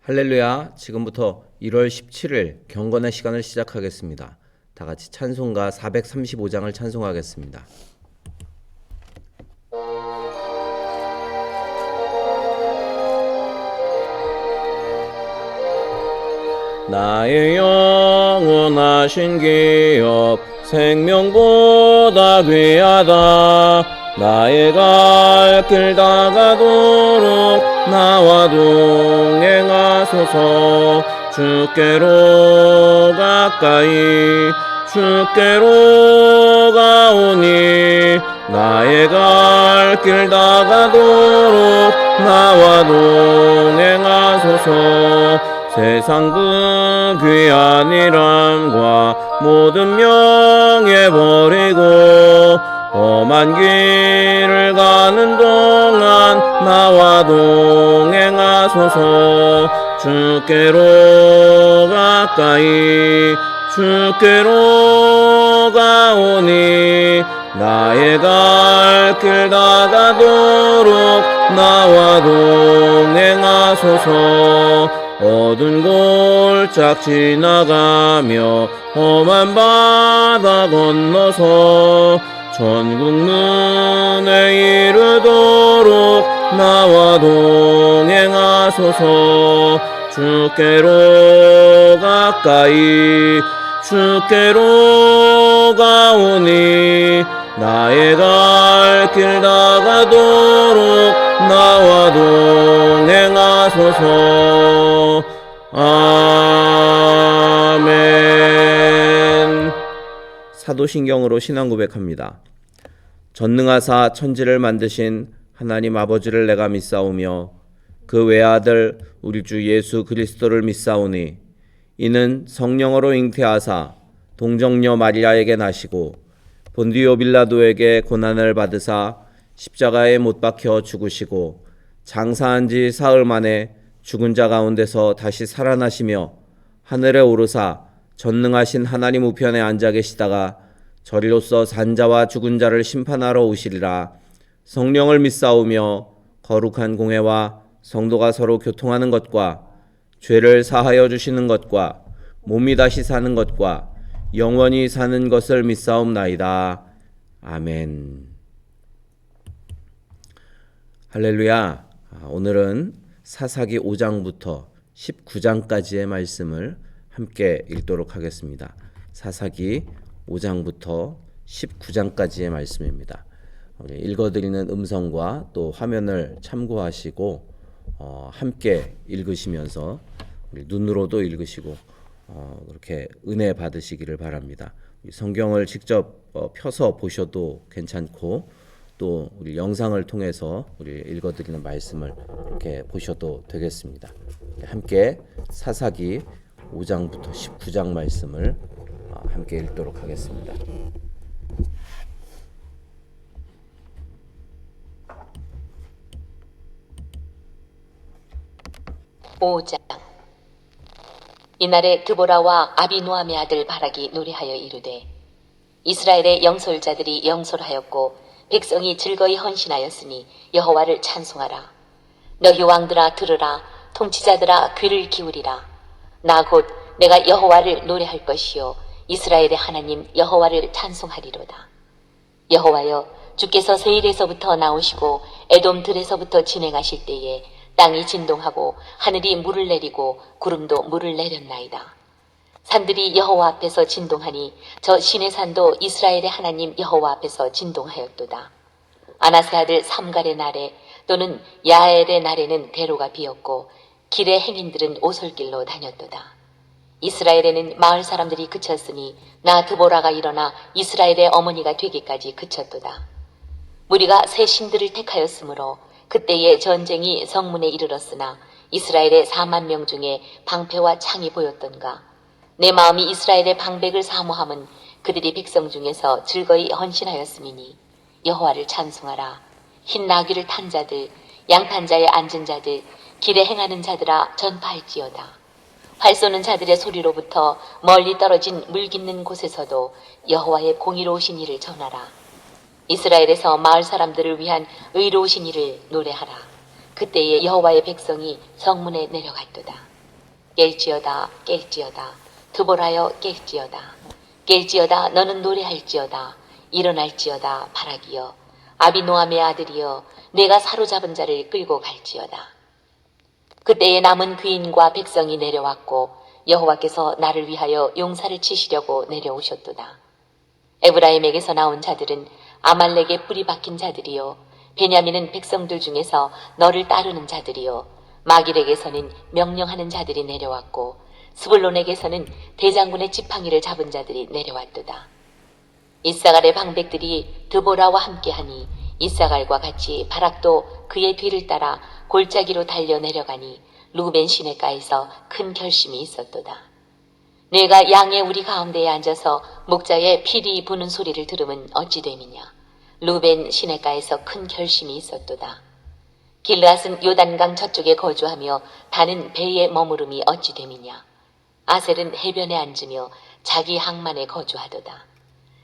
할렐루야. 지금부터 1월 17일 경건의 시간을 시작하겠습니다. 다 같이 찬송가 435장을 찬송하겠습니다. 나의 영원하신 기업 생명보다 귀하다. 나의 갈 길 다가도록 나와 동행하소서. 주께로 가오니 나의 갈 길 다가도록 나와 동행하소서. 세상 그 귀한 이람과 모든 명예 버리고 험한 길을 가는 동안 나와 동행하소서. 주께로 가오니 나의 갈 길 다가도록 나와 동행하소서. 어두운 골짝 지나가며 험한 바다 건너서 천국 눈에 이르도록 나와 동행하소서. 주께로 가오니 나의 갈 길 다가도록 나와 동행하소서. 아멘. 사도신경으로 신앙 고백합니다. 전능하사 천지를 만드신 하나님 아버지를 내가 믿사오며 그 외아들 우리 주 예수 그리스도를 믿사오니 이는 성령으로 잉태하사 동정녀 마리아에게 나시고 본디오 빌라도에게 고난을 받으사 십자가에 못 박혀 죽으시고 장사한 지 사흘 만에 죽은 자 가운데서 다시 살아나시며 하늘에 오르사 전능하신 하나님 우편에 앉아 계시다가 저리로서 산자와 죽은 자를 심판하러 오시리라. 성령을 믿사오며 거룩한 공회와 성도가 서로 교통하는 것과 죄를 사하여 주시는 것과 몸이 다시 사는 것과 영원히 사는 것을 믿사옵나이다. 아멘. 할렐루야. 오늘은 사사기 5장부터 19장까지의 말씀을 함께 읽도록 하겠습니다. 사사기 5장부터 19장까지의 말씀입니다. 우리 읽어드리는 음성과 또 화면을 참고하시고 함께 읽으시면서 우리 눈으로도 읽으시고 그렇게 은혜 받으시기를 바랍니다. 성경을 직접 펴서 보셔도 괜찮고 또 우리 영상을 통해서 우리 읽어드리는 말씀을 이렇게 보셔도 되겠습니다. 함께 사사기 5장부터 19장 말씀을 함께 읽도록 하겠습니다. 이날에 드보라와 아비노함의 아들 바락이 노래하여 이르되 이스라엘의 영솔자들이 영솔하였고 백성이 즐거이 헌신하였으니 여호와를 찬송하라. 너희 왕들아 들으라. 통치자들아 귀를 기울이라. 나 곧 내가 여호와를 노래할 것이요 이스라엘의 하나님 여호와를 찬송하리로다. 여호와여, 주께서 세일에서부터 나오시고 에돔 들에서부터 진행하실 때에 땅이 진동하고 하늘이 물을 내리고 구름도 물을 내렸나이다. 산들이 여호와 앞에서 진동하니 저 신의 산도 이스라엘의 하나님 여호와 앞에서 진동하였도다. 아나세 아들 삼갈의 날에 또는 야엘의 날에는 대로가 비었고 길의 행인들은 오솔길로 다녔도다. 이스라엘에는 마을 사람들이 그쳤으니 나 드보라가 일어나 이스라엘의 어머니가 되기까지 그쳤도다. 무리가 새 신들을 택하였으므로 그때의 전쟁이 성문에 이르렀으나 이스라엘의 4만 명 중에 방패와 창이 보였던가. 내 마음이 이스라엘의 방백을 사모함은 그들이 백성 중에서 즐거이 헌신하였음이니 여호와를 찬송하라. 흰 나귀를 탄 자들, 양탄 자에 앉은 자들, 길에 행하는 자들아 전파할지어다. 활 쏘는 자들의 소리로부터 멀리 떨어진 물 깃는 곳에서도 여호와의 공의로우신 일을 전하라. 이스라엘에서 마을 사람들을 위한 의로우신 일을 노래하라. 그때에 여호와의 백성이 성문에 내려갔도다. 깰지어다 깰지어다 드보라여 깰지어다 깰지어다 너는 노래할지어다 일어날지어다 바라기여 아비노함의 아들이여 내가 사로잡은 자를 끌고 갈지어다. 그때에 남은 귀인과 백성이 내려왔고 여호와께서 나를 위하여 용사를 치시려고 내려오셨도다. 에브라임에게서 나온 자들은 아말렉의 뿌리 박힌 자들이요 베냐민은 백성들 중에서 너를 따르는 자들이요 마길에게서는 명령하는 자들이 내려왔고 스불론에게서는 대장군의 지팡이를 잡은 자들이 내려왔도다. 이사갈의 방백들이 드보라와 함께하니 이사갈과 같이 바락도 그의 뒤를 따라 골짜기로 달려 내려가니 루벤 시내가에서 큰 결심이 있었도다. 내가 양의 우리 가운데에 앉아서 목자의 피리 부는 소리를 들으면 어찌 됨이냐. 루벤 시내가에서 큰 결심이 있었도다. 길르앗은 요단강 저쪽에 거주하며 다는 배에 머무름이 어찌 됨이냐. 아셀은 해변에 앉으며 자기 항만에 거주하도다.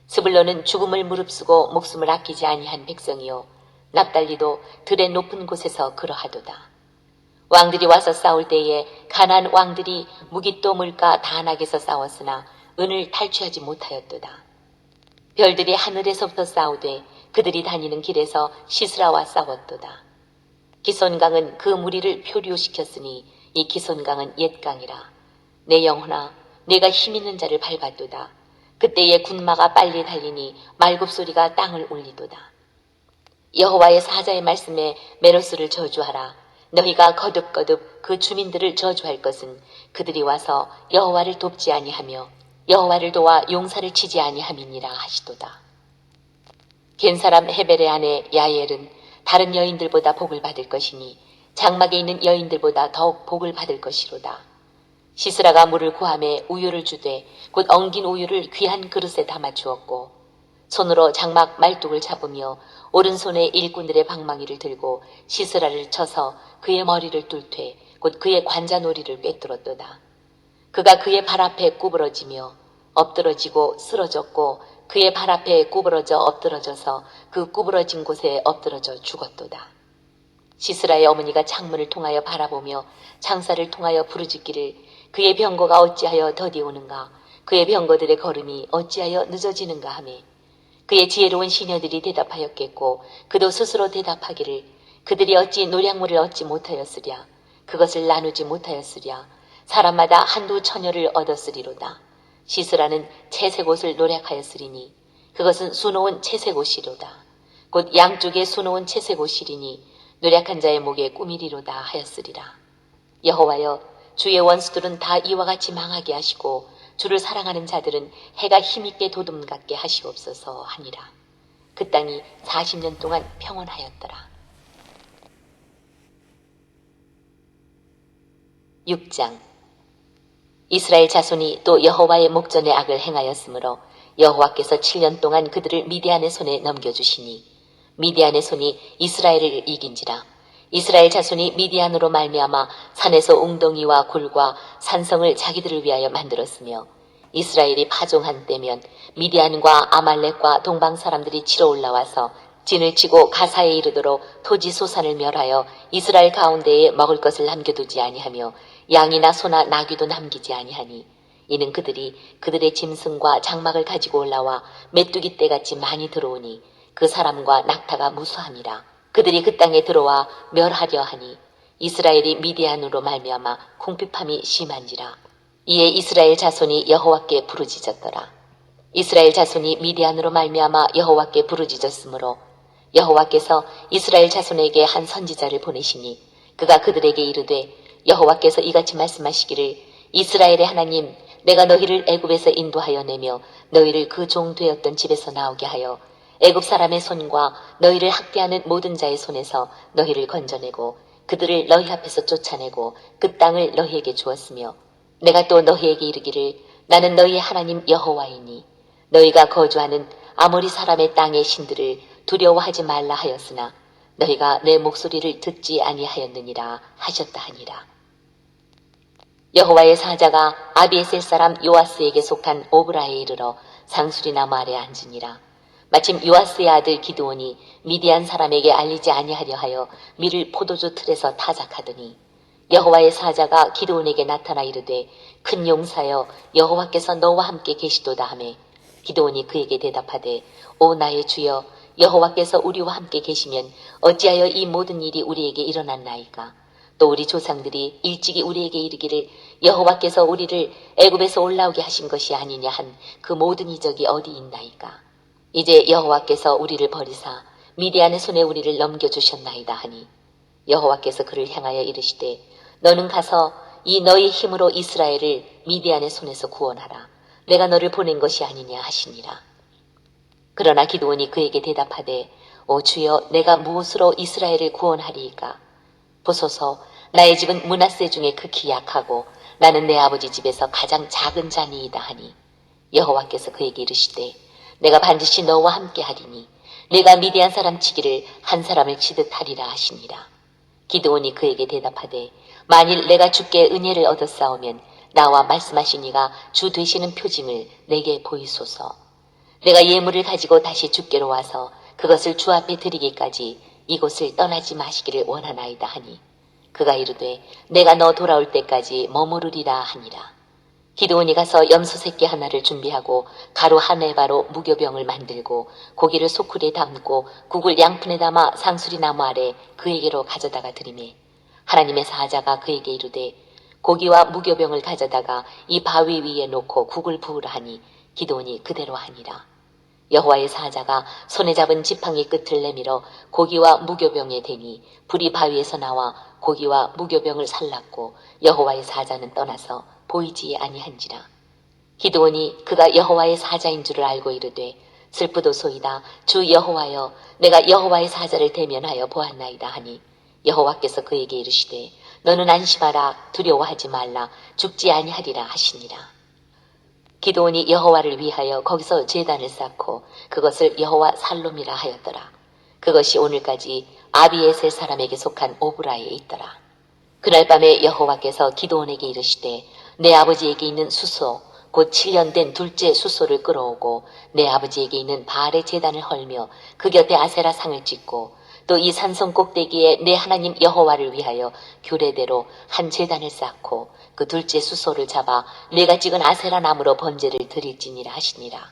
스불론은 죽음을 무릅쓰고 목숨을 아끼지 아니한 백성이요 납달리도 들의 높은 곳에서 그러하도다. 왕들이 와서 싸울 때에 가나안 왕들이 무깃도 물가 다낙에서 싸웠으나 은을 탈취하지 못하였도다. 별들이 하늘에서부터 싸우되 그들이 다니는 길에서 시스라와 싸웠도다. 기손강은 그 무리를 표류시켰으니 이 기손강은 옛강이라. 내 영혼아 내가 힘있는 자를 밟았도다. 그때의 군마가 빨리 달리니 말굽소리가 땅을 울리도다. 여호와의 사자의 말씀에 메로스를 저주하라. 너희가 거듭거듭 그 주민들을 저주할 것은 그들이 와서 여호와를 돕지 아니하며 여호와를 도와 용사를 치지 아니함이니라 하시도다. 겐사람 헤벨의 아내 야엘은 다른 여인들보다 복을 받을 것이니 장막에 있는 여인들보다 더욱 복을 받을 것이로다. 시스라가 물을 구함에 우유를 주되 곧 엉긴 우유를 귀한 그릇에 담아 주었고 손으로 장막 말뚝을 잡으며 오른손에 일꾼들의 방망이를 들고 시스라를 쳐서 그의 머리를 뚫되 곧 그의 관자놀이를 꿰뚫었도다. 그가 그의 발 앞에 구부러지며 엎드러지고 쓰러졌고 그의 발 앞에 구부러져 엎드러져서 그 구부러진 곳에 엎드러져 죽었도다. 시스라의 어머니가 창문을 통하여 바라보며 창살을 통하여 부르짖기를 그의 병거가 어찌하여 더디오는가 그의 병거들의 걸음이 어찌하여 늦어지는가 하며 그의 지혜로운 시녀들이 대답하였겠고 그도 스스로 대답하기를 그들이 어찌 노량물을 얻지 못하였으랴 그것을 나누지 못하였으랴 사람마다 한두 처녀를 얻었으리로다. 시스라는 채색 옷을 노력하였으리니 그것은 수놓은 채색 옷이로다. 곧 양쪽에 수놓은 채색 옷이리니 노력한 자의 목에 꾸미리로다 하였으리라. 여호와여 주의 원수들은 다 이와 같이 망하게 하시고 주를 사랑하는 자들은 해가 힘있게 도둠 같게 하시옵소서 하니라. 그 땅이 40년 동안 평온하였더라. 6장 이스라엘 자손이 또 여호와의 목전에 악을 행하였으므로 여호와께서 7년 동안 그들을 미디안의 손에 넘겨주시니 미디안의 손이 이스라엘을 이긴지라. 이스라엘 자손이 미디안으로 말미암아 산에서 웅덩이와 굴과 산성을 자기들을 위하여 만들었으며 이스라엘이 파종한 때면 미디안과 아말렉과 동방 사람들이 치러 올라와서 진을 치고 가사에 이르도록 토지 소산을 멸하여 이스라엘 가운데에 먹을 것을 남겨두지 아니하며 양이나 소나 나귀도 남기지 아니하니 이는 그들이 그들의 짐승과 장막을 가지고 올라와 메뚜기 떼같이 많이 들어오니 그 사람과 낙타가 무수함이라. 그들이 그 땅에 들어와 멸하려 하니 이스라엘이 미디안으로 말미암아 궁핍함이 심한지라. 이에 이스라엘 자손이 여호와께 부르짖었더라. 이스라엘 자손이 미디안으로 말미암아 여호와께 부르짖었으므로 여호와께서 이스라엘 자손에게 한 선지자를 보내시니 그가 그들에게 이르되 여호와께서 이같이 말씀하시기를 이스라엘의 하나님 내가 너희를 애굽에서 인도하여 내며 너희를 그 종 되었던 집에서 나오게 하여 애굽 사람의 손과 너희를 학대하는 모든 자의 손에서 너희를 건져내고 그들을 너희 앞에서 쫓아내고 그 땅을 너희에게 주었으며 내가 또 너희에게 이르기를 나는 너희의 하나님 여호와이니 너희가 거주하는 아모리 사람의 땅의 신들을 두려워하지 말라 하였으나 너희가 내 목소리를 듣지 아니하였느니라 하셨다 하니라. 여호와의 사자가 아비에셀 사람 요아스에게 속한 오브라에 이르러 상수리 나무 아래 앉으니라. 마침 요아스의 아들 기드온이 미디안 사람에게 알리지 아니하려 하여 밀을 포도주 틀에서 타작하더니 여호와의 사자가 기드온에게 나타나 이르되 큰 용사여 여호와께서 너와 함께 계시도다 하매 기드온이 그에게 대답하되 오 나의 주여 여호와께서 우리와 함께 계시면 어찌하여 이 모든 일이 우리에게 일어났나이까. 또 우리 조상들이 일찍이 우리에게 이르기를 여호와께서 우리를 애굽에서 올라오게 하신 것이 아니냐 한 그 모든 이적이 어디 있나이까. 이제 여호와께서 우리를 버리사 미디안의 손에 우리를 넘겨주셨나이다 하니 여호와께서 그를 향하여 이르시되 너는 가서 이 너희 힘으로 이스라엘을 미디안의 손에서 구원하라. 내가 너를 보낸 것이 아니냐 하시니라. 그러나 기드온이 그에게 대답하되 오 주여 내가 무엇으로 이스라엘을 구원하리이까. 보소서 나의 집은 므낫세 중에 극히 약하고 나는 내 아버지 집에서 가장 작은 자니이다 하니 여호와께서 그에게 이르시되 내가 반드시 너와 함께 하리니 내가 미디안 사람 치기를 한 사람을 치듯 하리라 하시니라. 기드온이 그에게 대답하되 만일 내가 주께 은혜를 얻었사오면 나와 말씀하신 이가 주 되시는 표징을 내게 보이소서. 내가 예물을 가지고 다시 주께로 와서 그것을 주 앞에 드리기까지 이곳을 떠나지 마시기를 원하나이다 하니 그가 이르되 내가 너 돌아올 때까지 머무르리라 하니라. 기드온이 가서 염소 새끼 하나를 준비하고 가루 한 에바로 무교병을 만들고 고기를 소쿠리에 담고 국을 양푼에 담아 상수리 나무 아래 그에게로 가져다가 드리매 하나님의 사자가 그에게 이르되 고기와 무교병을 가져다가 이 바위 위에 놓고 국을 부으라 하니 기드온이 그대로 하니라. 여호와의 사자가 손에 잡은 지팡이 끝을 내밀어 고기와 무교병에 대니 불이 바위에서 나와 고기와 무교병을 살랐고 여호와의 사자는 떠나서 보이지 아니한지라. 기드온이 그가 여호와의 사자인 줄을 알고 이르되 슬프도소이다 주 여호와여 내가 여호와의 사자를 대면하여 보았나이다 하니 여호와께서 그에게 이르시되 너는 안심하라 두려워하지 말라 죽지 아니하리라 하시니라. 기드온이 여호와를 위하여 거기서 제단을 쌓고 그것을 여호와 살롬이라 하였더라. 그것이 오늘까지 아비에셀 사람에게 속한 오브라에 있더라. 그날 밤에 여호와께서 기드온에게 이르시되 내 아버지에게 있는 수소 곧 7년 된 둘째 수소를 끌어오고 내 아버지에게 있는 바알의 제단을 헐며 그 곁에 아세라 상을 찍고 또 이 산성 꼭대기에 내 하나님 여호와를 위하여 규례대로 한 제단을 쌓고 그 둘째 수소를 잡아 내가 찍은 아세라 나무로 번제를 드릴지니라 하시니라.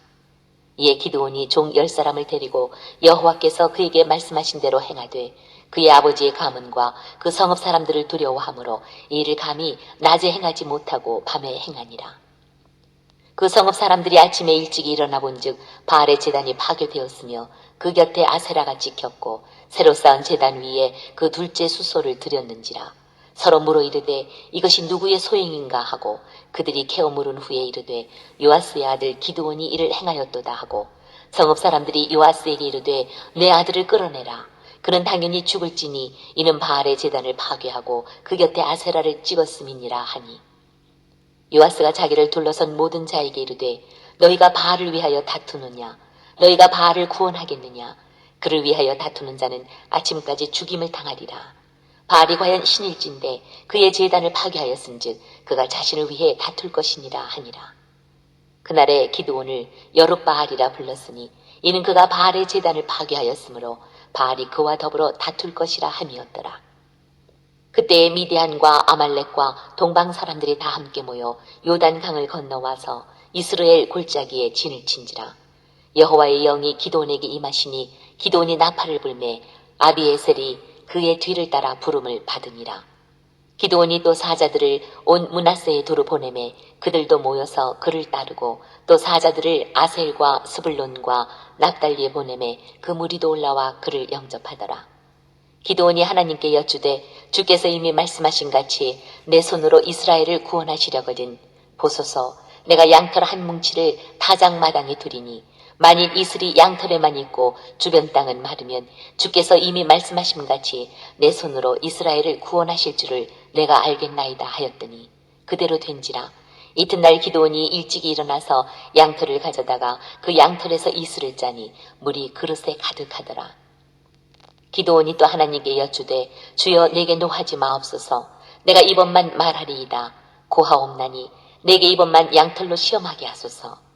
이에 기드온이 종 10사람을 데리고 여호와께서 그에게 말씀하신 대로 행하되 그의 아버지의 가문과 그 성읍 사람들을 두려워하므로 이 일을 감히 낮에 행하지 못하고 밤에 행하니라. 그 성읍 사람들이 아침에 일찍이 일어나 본즉 바알의 제단이 파괴되었으며 그 곁에 아세라가 찍혔고 새로 쌓은 제단 위에 그 둘째 수소를 드렸는지라. 서로 물어 이르되 이것이 누구의 소행인가 하고 그들이 캐어 물은 후에 이르되 요아스의 아들 기드온이 이를 행하였도다 하고 성읍 사람들이 요아스에게 이르되 내 아들을 끌어내라. 그는 당연히 죽을지니 이는 바알의 제단을 파괴하고 그 곁에 아세라를 찍었음이니라 하니 요아스가 자기를 둘러선 모든 자에게 이르되 너희가 바알을 위하여 다투느냐 너희가 바알을 구원하겠느냐 그를 위하여 다투는 자는 아침까지 죽임을 당하리라. 바알이 과연 신일진데 그의 제단을 파괴하였은즉 그가 자신을 위해 다툴 것이니라 하니라. 그날에 기드온을 여룻바알이라 불렀으니 이는 그가 바알의 제단을 파괴하였으므로 바알이 그와 더불어 다툴 것이라 함이었더라. 그때에 미디안과 아말렉과 동방 사람들이 다 함께 모여 요단강을 건너와서 이스라엘 골짜기에 진을 친지라. 여호와의 영이 기드온에게 임하시니 기드온이 나팔을 불매 아비에셀이 그의 뒤를 따라 부름을 받으니라. 기드온이 또 사자들을 온 므낫세에 두루 보내매 그들도 모여서 그를 따르고 또 사자들을 아셀과 스불론과 납달리에 보내매 그 무리도 올라와 그를 영접하더라. 기드온이 하나님께 여쭈되 주께서 이미 말씀하신 같이 내 손으로 이스라엘을 구원하시려거든 보소서 내가 양털 한 뭉치를 타작마당에 두리니 만일 이슬이 양털에만 있고 주변 땅은 마르면 주께서 이미 말씀하신 같이 내 손으로 이스라엘을 구원하실 줄을 내가 알겠나이다 하였더니 그대로 된지라. 이튿날 기드온이 일찍이 일어나서 양털을 가져다가 그 양털에서 이슬을 짜니 물이 그릇에 가득하더라. 기드온이 또 하나님께 여쭈되 주여 내게 노하지 마옵소서. 내가 이번만 말하리이다. 고하옵나니 내게 이번만 양털로 시험하게 하소서.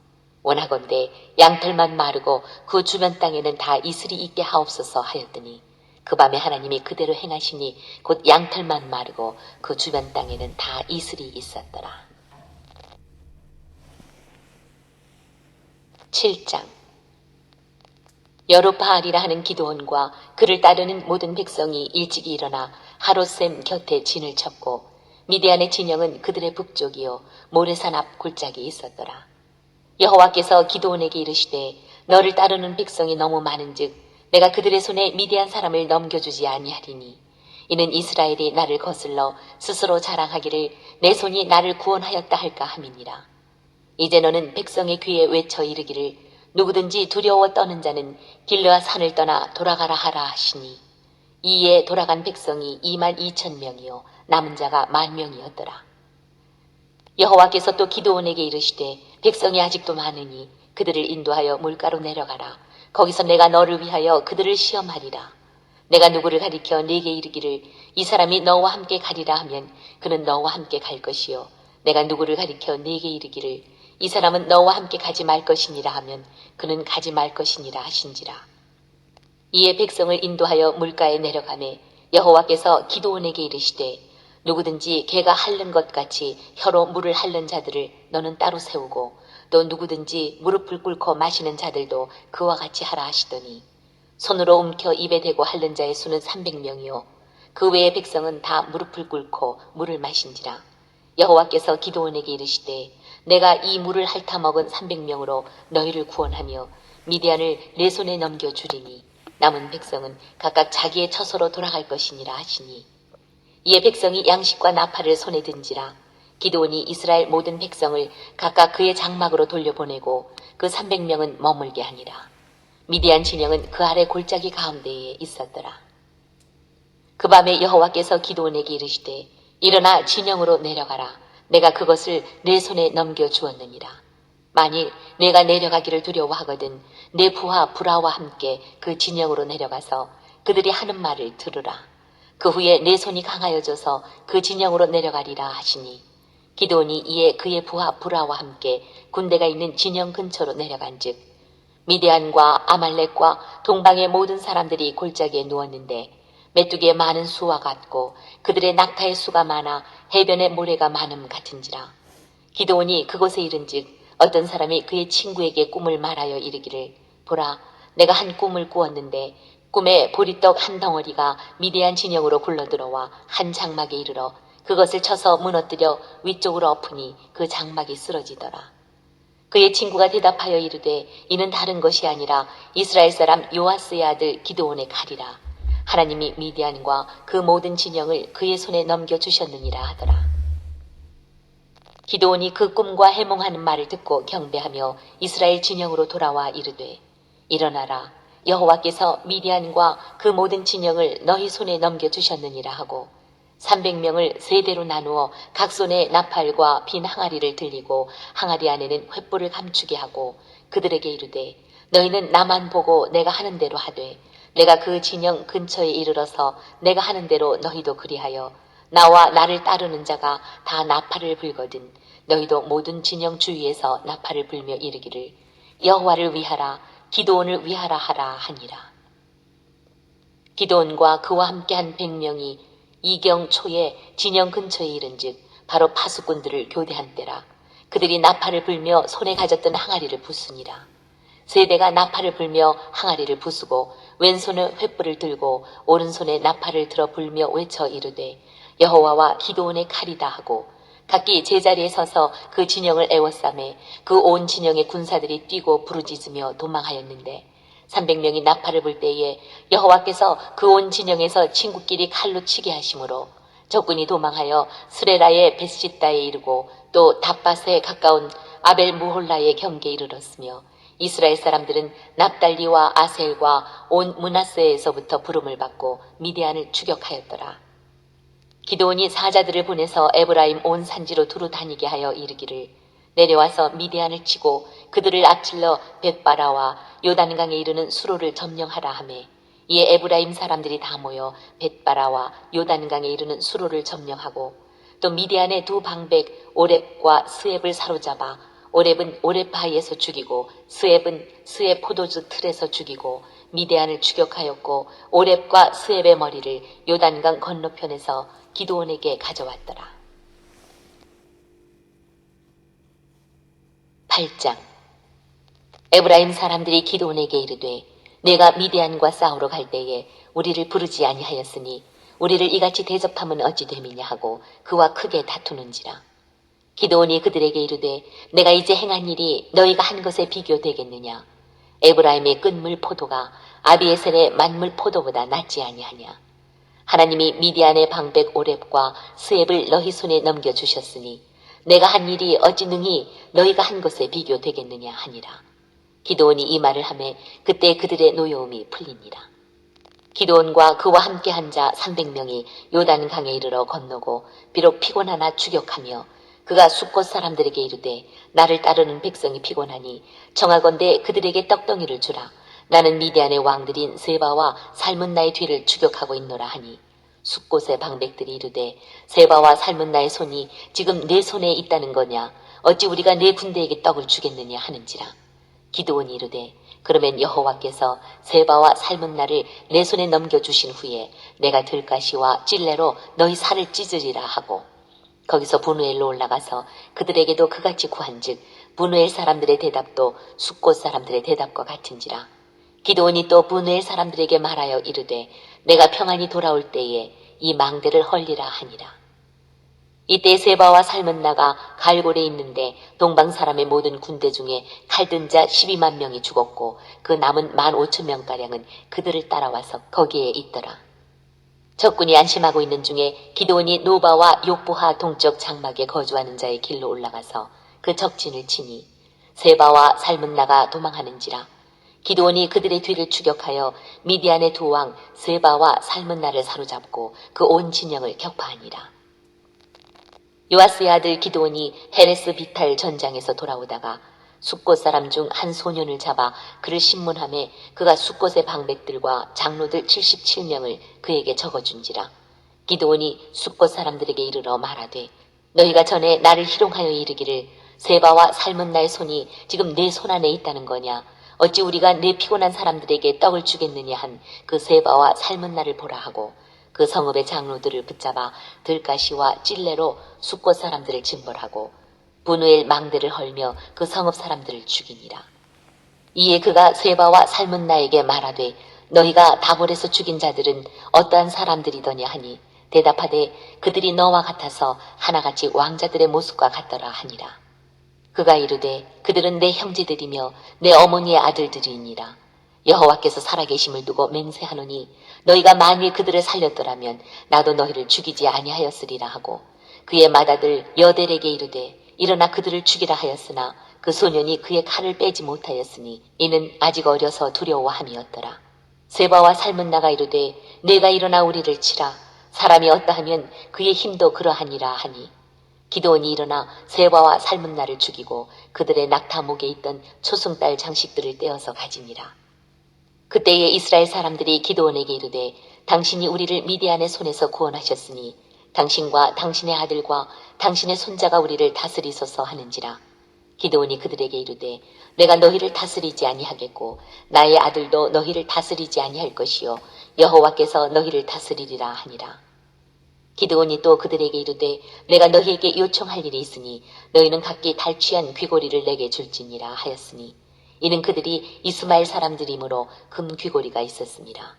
원하건대 양털만 마르고 그 주변 땅에는 다 이슬이 있게 하옵소서 하였더니 그 밤에 하나님이 그대로 행하시니 곧 양털만 마르고 그 주변 땅에는 다 이슬이 있었더라. 7장. 여룹바알이라 하는 기드온과 그를 따르는 모든 백성이 일찍이 일어나 하롯셈 곁에 진을 쳤고 미디안의 진영은 그들의 북쪽이요 모레산 앞 골짜기에 있었더라. 여호와께서 기드온에게 이르시되 너를 따르는 백성이 너무 많은즉 내가 그들의 손에 미디안 사람을 넘겨주지 아니하리니 이는 이스라엘이 나를 거슬러 스스로 자랑하기를 내 손이 나를 구원하였다 할까 함이니라. 이제 너는 백성의 귀에 외쳐 이르기를 누구든지 두려워 떠는 자는 길르앗 산을 떠나 돌아가라 하라 하시니 이에 돌아간 백성이 22,000명이요 남은 자가 10,000명이었더라. 여호와께서 또 기드온에게 이르시되 백성이 아직도 많으니 그들을 인도하여 물가로 내려가라. 거기서 내가 너를 위하여 그들을 시험하리라. 내가 누구를 가리켜 네게 이르기를 이 사람이 너와 함께 가리라 하면 그는 너와 함께 갈 것이요 내가 누구를 가리켜 네게 이르기를 이 사람은 너와 함께 가지 말 것이니라 하면 그는 가지 말 것이니라 하신지라. 이에 백성을 인도하여 물가에 내려가매 여호와께서 기드온에게 이르시되 누구든지 개가 핥는 것 같이 혀로 물을 핥는 자들을 너는 따로 세우고 또 누구든지 무릎을 꿇고 마시는 자들도 그와 같이 하라 하시더니 손으로 움켜 입에 대고 핥는 자의 수는 300명이요 그 외의 백성은 다 무릎을 꿇고 물을 마신지라. 여호와께서 기드온에게 이르시되 내가 이 물을 핥아 먹은 300명으로 너희를 구원하며 미디안을 내 손에 넘겨주리니 남은 백성은 각각 자기의 처소로 돌아갈 것이니라 하시니 이에 백성이 양식과 나팔을 손에 든지라. 기드온이 이스라엘 모든 백성을 각각 그의 장막으로 돌려보내고 그 300명은 머물게 하니라. 미디안 진영은 그 아래 골짜기 가운데에 있었더라. 그 밤에 여호와께서 기드온에게 이르시되 일어나 진영으로 내려가라. 내가 그것을 내 손에 넘겨주었느니라. 만일 내가 내려가기를 두려워하거든 내 부하 브라와 함께 그 진영으로 내려가서 그들이 하는 말을 들으라. 그 후에 내 손이 강하여져서 그 진영으로 내려가리라 하시니 기드온이 이에 그의 부하 브라와 함께 군대가 있는 진영 근처로 내려간즉 미디안과 아말렉과 동방의 모든 사람들이 골짜기에 누웠는데 메뚜기의 많은 수와 같고 그들의 낙타의 수가 많아 해변의 모래가 많음 같은지라. 기드온이 그곳에 이른즉 어떤 사람이 그의 친구에게 꿈을 말하여 이르기를 보라 내가 한 꿈을 꾸었는데 꿈에 보리떡 한 덩어리가 미디안 진영으로 굴러들어와 한 장막에 이르러 그것을 쳐서 무너뜨려 위쪽으로 엎으니 그 장막이 쓰러지더라. 그의 친구가 대답하여 이르되 이는 다른 것이 아니라 이스라엘 사람 요아스의 아들 기드온의 칼이라. 하나님이 미디안과 그 모든 진영을 그의 손에 넘겨주셨느니라 하더라. 기드온이 그 꿈과 해몽하는 말을 듣고 경배하며 이스라엘 진영으로 돌아와 이르되 일어나라 여호와께서 미디안과 그 모든 진영을 너희 손에 넘겨주셨느니라 하고 300명을 세 대로 나누어 각 손에 나팔과 빈 항아리를 들리고 항아리 안에는 횃불을 감추게 하고 그들에게 이르되 너희는 나만 보고 내가 하는 대로 하되 내가 그 진영 근처에 이르러서 내가 하는 대로 너희도 그리하여 나와 나를 따르는 자가 다 나팔을 불거든 너희도 모든 진영 주위에서 나팔을 불며 이르기를 여호와를 위하라 기드온을 위하라 하라 하니라. 기드온과 그와 함께한 100명이 이경 초에 진영 근처에 이른즉 바로 파수꾼들을 교대한 때라. 그들이 나팔을 불며 손에 가졌던 항아리를 부수니라. 세대가 나팔을 불며 항아리를 부수고 왼손에 횃불을 들고 오른손에 나팔을 들어 불며 외쳐 이르되 여호와와 기드온의 칼이다 하고 각기 제자리에 서서 그 진영을 에워싸매 그 온 진영의 군사들이 뛰고 부르짖으며 도망하였는데 300명이 나팔을 불 때에 여호와께서 그 온 진영에서 친구끼리 칼로 치게 하심으로 적군이 도망하여 스레라의 벳시다에 이르고 또 답밭에 가까운 아벨 무홀라의 경계에 이르렀으며 이스라엘 사람들은 납달리와 아셀과 온 므낫세에서부터 부름을 받고 미디안을 추격하였더라. 기드온이 사자들을 보내서 에브라임 온 산지로 두루 다니게 하여 이르기를 내려와서 미디안을 치고 그들을 앞질러 벳바라와 요단강에 이르는 수로를 점령하라 하매 이에 에브라임 사람들이 다 모여 벳바라와 요단강에 이르는 수로를 점령하고 또 미디안의 두 방백 오렙과 스앱을 사로잡아 오렙은 오렙바이에서 죽이고 스앱은 스앱 포도주 틀에서 죽이고 미디안을 추격하였고 오렙과 스앱의 머리를 요단강 건너편에서 기드온에게 가져왔더라. 8장. 에브라임 사람들이 기드온에게 이르되 내가 미디안과 싸우러 갈 때에 우리를 부르지 아니하였으니 우리를 이같이 대접함은 어찌 됨이냐 하고 그와 크게 다투는지라. 기드온이 그들에게 이르되 내가 이제 행한 일이 너희가 한 것에 비교되겠느냐. 에브라임의 끈물 포도가 아비에셀의 만물 포도보다 낫지 아니하냐. 하나님이 미디안의 방백 오렙과 스앱을 너희 손에 넘겨주셨으니 내가 한 일이 어찌 능히 너희가 한 것에 비교되겠느냐 하니라. 기드온이 이 말을 하매 그때 그들의 노여움이 풀리니라. 기드온과 그와 함께 한 자 300명이 요단강에 이르러 건너고 비록 피곤하나 추격하며 그가 숫곳 사람들에게 이르되 나를 따르는 백성이 피곤하니 청하건대 그들에게 떡덩이를 주라. 나는 미디안의 왕들인 세바와 살문나의 뒤를 추격하고 있노라 하니 숫곳의 방백들이 이르되 세바와 살문나의 손이 지금 내 손에 있다는 거냐. 어찌 우리가 내 군대에게 떡을 주겠느냐 하는지라. 기드온이 이르되 그러면 여호와께서 세바와 살문나를 내 손에 넘겨주신 후에 내가 들가시와 찔레로 너희 살을 찢으리라 하고 거기서 분우엘로 올라가서 그들에게도 그같이 구한즉 분우엘 사람들의 대답도 숫곳 사람들의 대답과 같은지라. 기드온이 또 분우엘 사람들에게 말하여 이르되 내가 평안히 돌아올 때에 이 망대를 헐리라 하니라. 이때 세바와 살문나가 갈골에 있는데 동방 사람의 모든 군대 중에 칼든 자 12만 명이 죽었고 그 남은 15,000명가량은 그들을 따라와서 거기에 있더라. 적군이 안심하고 있는 중에 기드온이 노바와 욕보하 동쪽 장막에 거주하는 자의 길로 올라가서 그 적진을 치니 세바와 살문나가 도망하는지라. 기드온이 그들의 뒤를 추격하여 미디안의 두 왕 세바와 살문나를 사로잡고 그 온 진영을 격파하니라. 요아스의 아들 기드온이 헤레스 비탈 전장에서 돌아오다가 숫곳 사람 중 한 소년을 잡아 그를 신문하매 그가 숫곳의 방백들과 장로들 77명을 그에게 적어준지라. 기드온이 숫곳 사람들에게 이르러 말하되 너희가 전에 나를 희롱하여 이르기를 세바와 살문나의 손이 지금 내 손 안에 있다는 거냐. 어찌 우리가 내 피곤한 사람들에게 떡을 주겠느냐 한 그 세바와 살문나를 보라 하고 그 성읍의 장로들을 붙잡아 들가시와 찔레로 숫곳 사람들을 징벌하고 분우엘 망대를 헐며 그 성읍 사람들을 죽이니라. 이에 그가 세바와 살문나에게 말하되 너희가 다볼에서 죽인 자들은 어떠한 사람들이더냐 하니 대답하되 그들이 너와 같아서 하나같이 왕자들의 모습과 같더라 하니라. 그가 이르되 그들은 내 형제들이며 내 어머니의 아들들이니라. 여호와께서 살아계심을 두고 맹세하노니 너희가 만일 그들을 살렸더라면 나도 너희를 죽이지 아니하였으리라 하고 그의 맏아들 여델에게 이르되 일어나 그들을 죽이라 하였으나 그 소년이 그의 칼을 빼지 못하였으니 이는 아직 어려서 두려워함이었더라. 세바와 살문나가 이르되 내가 일어나 우리를 치라. 사람이 어떠하면 그의 힘도 그러하니라 하니 기드온이 일어나 세바와 살문나를 죽이고 그들의 낙타목에 있던 초승달 장식들을 떼어서 가지니라. 그때에 이스라엘 사람들이 기드온에게 이르되 당신이 우리를 미디안의 손에서 구원하셨으니 당신과 당신의 아들과 당신의 손자가 우리를 다스리소서 하는지라. 기드온이 그들에게 이르되 내가 너희를 다스리지 아니하겠고 나의 아들도 너희를 다스리지 아니할 것이요 여호와께서 너희를 다스리리라 하니라. 기드온이 또 그들에게 이르되 내가 너희에게 요청할 일이 있으니 너희는 각기 달취한 귀고리를 내게 줄지니라 하였으니 이는 그들이 이스마엘 사람들이므로 금 귀고리가 있었습니다.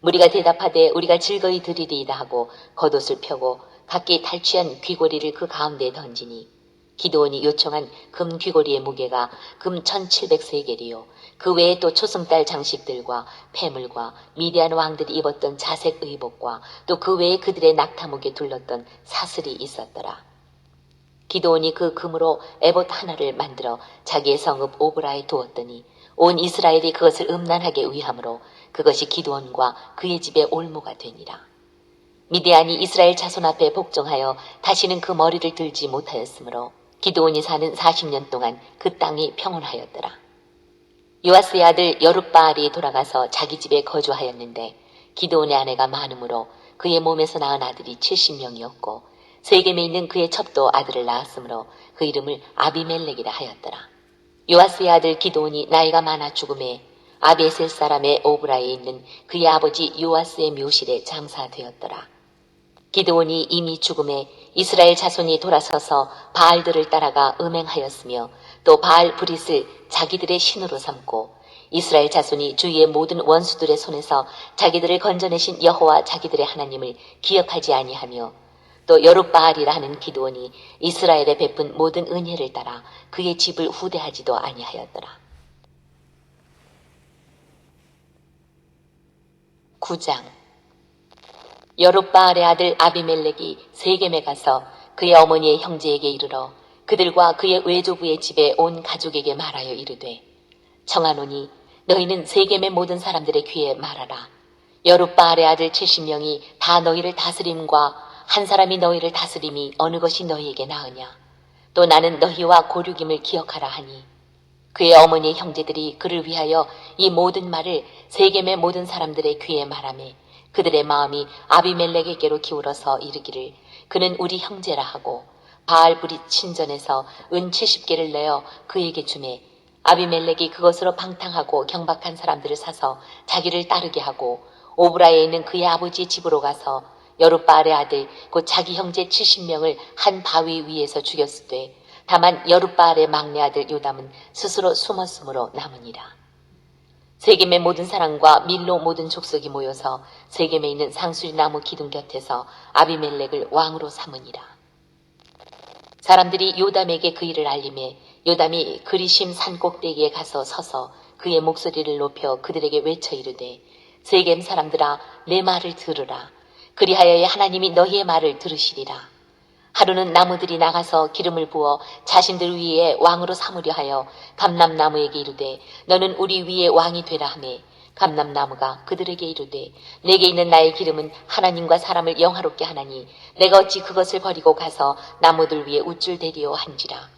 무리가 대답하되 우리가 즐거이 드리리이다 하고 겉옷을 펴고 각기 달취한 귀고리를 그 가운데에 던지니 기드온이 요청한 금 귀고리의 무게가 금 1700세겔이요 그 외에 또 초승달 장식들과 폐물과 미디안 왕들이 입었던 자색 의복과 또 그 외에 그들의 낙타목에 둘렀던 사슬이 있었더라. 기드온이 그 금으로 에봇 하나를 만들어 자기의 성읍 오브라에 두었더니 온 이스라엘이 그것을 음란하게 위함으로 그것이 기드온과 그의 집의 올무가 되니라. 미디안이 이스라엘 자손 앞에 복종하여 다시는 그 머리를 들지 못하였으므로 기드온이 사는 40년 동안 그 땅이 평온하였더라. 요아스의 아들 여룻바알이 돌아가서 자기 집에 거주하였는데 기드온의 아내가 많으므로 그의 몸에서 낳은 아들이 70명이었고 세겜에 있는 그의 첩도 아들을 낳았으므로 그 이름을 아비멜렉이라 하였더라. 요아스의 아들 기드온이 나이가 많아 죽음에 아베셀 사람의 오브라에 있는 그의 아버지 요아스의 묘실에 장사되었더라. 기드온이 이미 죽음에 이스라엘 자손이 돌아서서 바알들을 따라가 음행하였으며 또 바알 브릿을 자기들의 신으로 삼고 이스라엘 자손이 주위의 모든 원수들의 손에서 자기들을 건져내신 여호와 자기들의 하나님을 기억하지 아니하며 또 여룻바알이라 하는 기드온이 이스라엘에 베푼 모든 은혜를 따라 그의 집을 후대하지도 아니하였더라. 9장. 여룻바알의 아들 아비멜렉이 세겜에 가서 그의 어머니의 형제에게 이르러 그들과 그의 외조부의 집에 온 가족에게 말하여 이르되, 청하노니 너희는 세겜의 모든 사람들의 귀에 말하라. 여룻바알의 아들 70명이 다 너희를 다스림과 한 사람이 너희를 다스림이 어느 것이 너희에게 나으냐. 또 나는 너희와 고륙임을 기억하라 하니, 그의 어머니의 형제들이 그를 위하여 이 모든 말을 세겜의 모든 사람들의 귀에 말하매 그들의 마음이 아비멜렉에게로 기울어서 이르기를 그는 우리 형제라 하고 바알브릿 신전에서 은 70개를 내어 그에게 주매 아비멜렉이 그것으로 방탕하고 경박한 사람들을 사서 자기를 따르게 하고 오브라에 있는 그의 아버지의 집으로 가서 여룻바알의 아들 곧 자기 형제 70명을 한 바위 위에서 죽였으되 다만 여룻바알의 막내 아들 요담은 스스로 숨었으므로 남으니라. 세겜의 모든 사람과 밀로 모든 족속이 모여서 세겜에 있는 상수리 나무 기둥 곁에서 아비멜렉을 왕으로 삼으니라. 사람들이 요담에게 그 일을 알림해 요담이 그리심 산 꼭대기에 가서 서서 그의 목소리를 높여 그들에게 외쳐 이르되, 세겜 사람들아 내 말을 들으라. 그리하여야 하나님이 너희의 말을 들으시리라. 하루는 나무들이 나가서 기름을 부어 자신들 위에 왕으로 삼으려 하여 감람나무에게 이르되 너는 우리 위에 왕이 되라 하매 감람나무가 그들에게 이르되 내게 있는 나의 기름은 하나님과 사람을 영화롭게 하나니 내가 어찌 그것을 버리고 가서 나무들 위에 우쭐대리오 한지라.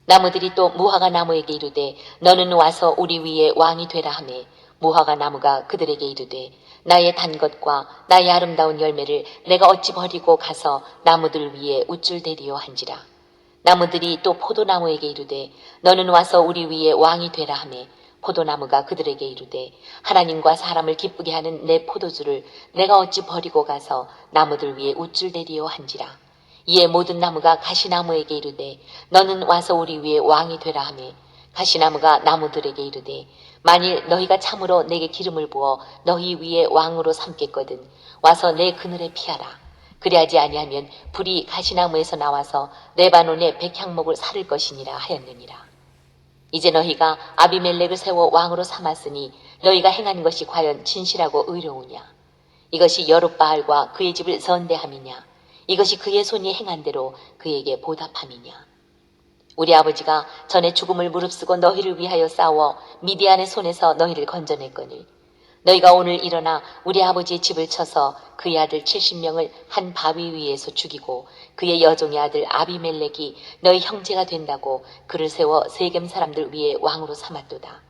나무들이 또 무화과 나무에게 이르되 너는 와서 우리 위에 왕이 되라 하매 무화과 나무가 그들에게 이르되 나의 단 것과 나의 아름다운 열매를 내가 어찌 버리고 가서 나무들 위에 우쭐대리오 한지라. 나무들이 또 포도나무에게 이르되 너는 와서 우리 위에 왕이 되라 하매 포도나무가 그들에게 이르되 하나님과 사람을 기쁘게 하는 내 포도주를 내가 어찌 버리고 가서 나무들 위에 우쭐대리오 한지라. 이에 모든 나무가 가시나무에게 이르되 너는 와서 우리 위에 왕이 되라 하매 가시나무가 나무들에게 이르되 만일 너희가 참으로 내게 기름을 부어 너희 위에 왕으로 삼겠거든 와서 내 그늘에 피하라. 그리하지 아니하면 불이 가시나무에서 나와서 레바논의 백향목을 사를 것이니라 하였느니라. 이제 너희가 아비멜렉을 세워 왕으로 삼았으니 너희가 행한 것이 과연 진실하고 의로우냐. 이것이 여룻바알과 그의 집을 선대함이냐. 이것이 그의 손이 행한 대로 그에게 보답함이냐. 우리 아버지가 전에 죽음을 무릅쓰고 너희를 위하여 싸워 미디안의 손에서 너희를 건져냈거늘 너희가 오늘 일어나 우리 아버지의 집을 쳐서 그의 아들 70명을 한 바위 위에서 죽이고 그의 여종의 아들 아비멜렉이 너희 형제가 된다고 그를 세워 세겜 사람들 위에 왕으로 삼았도다.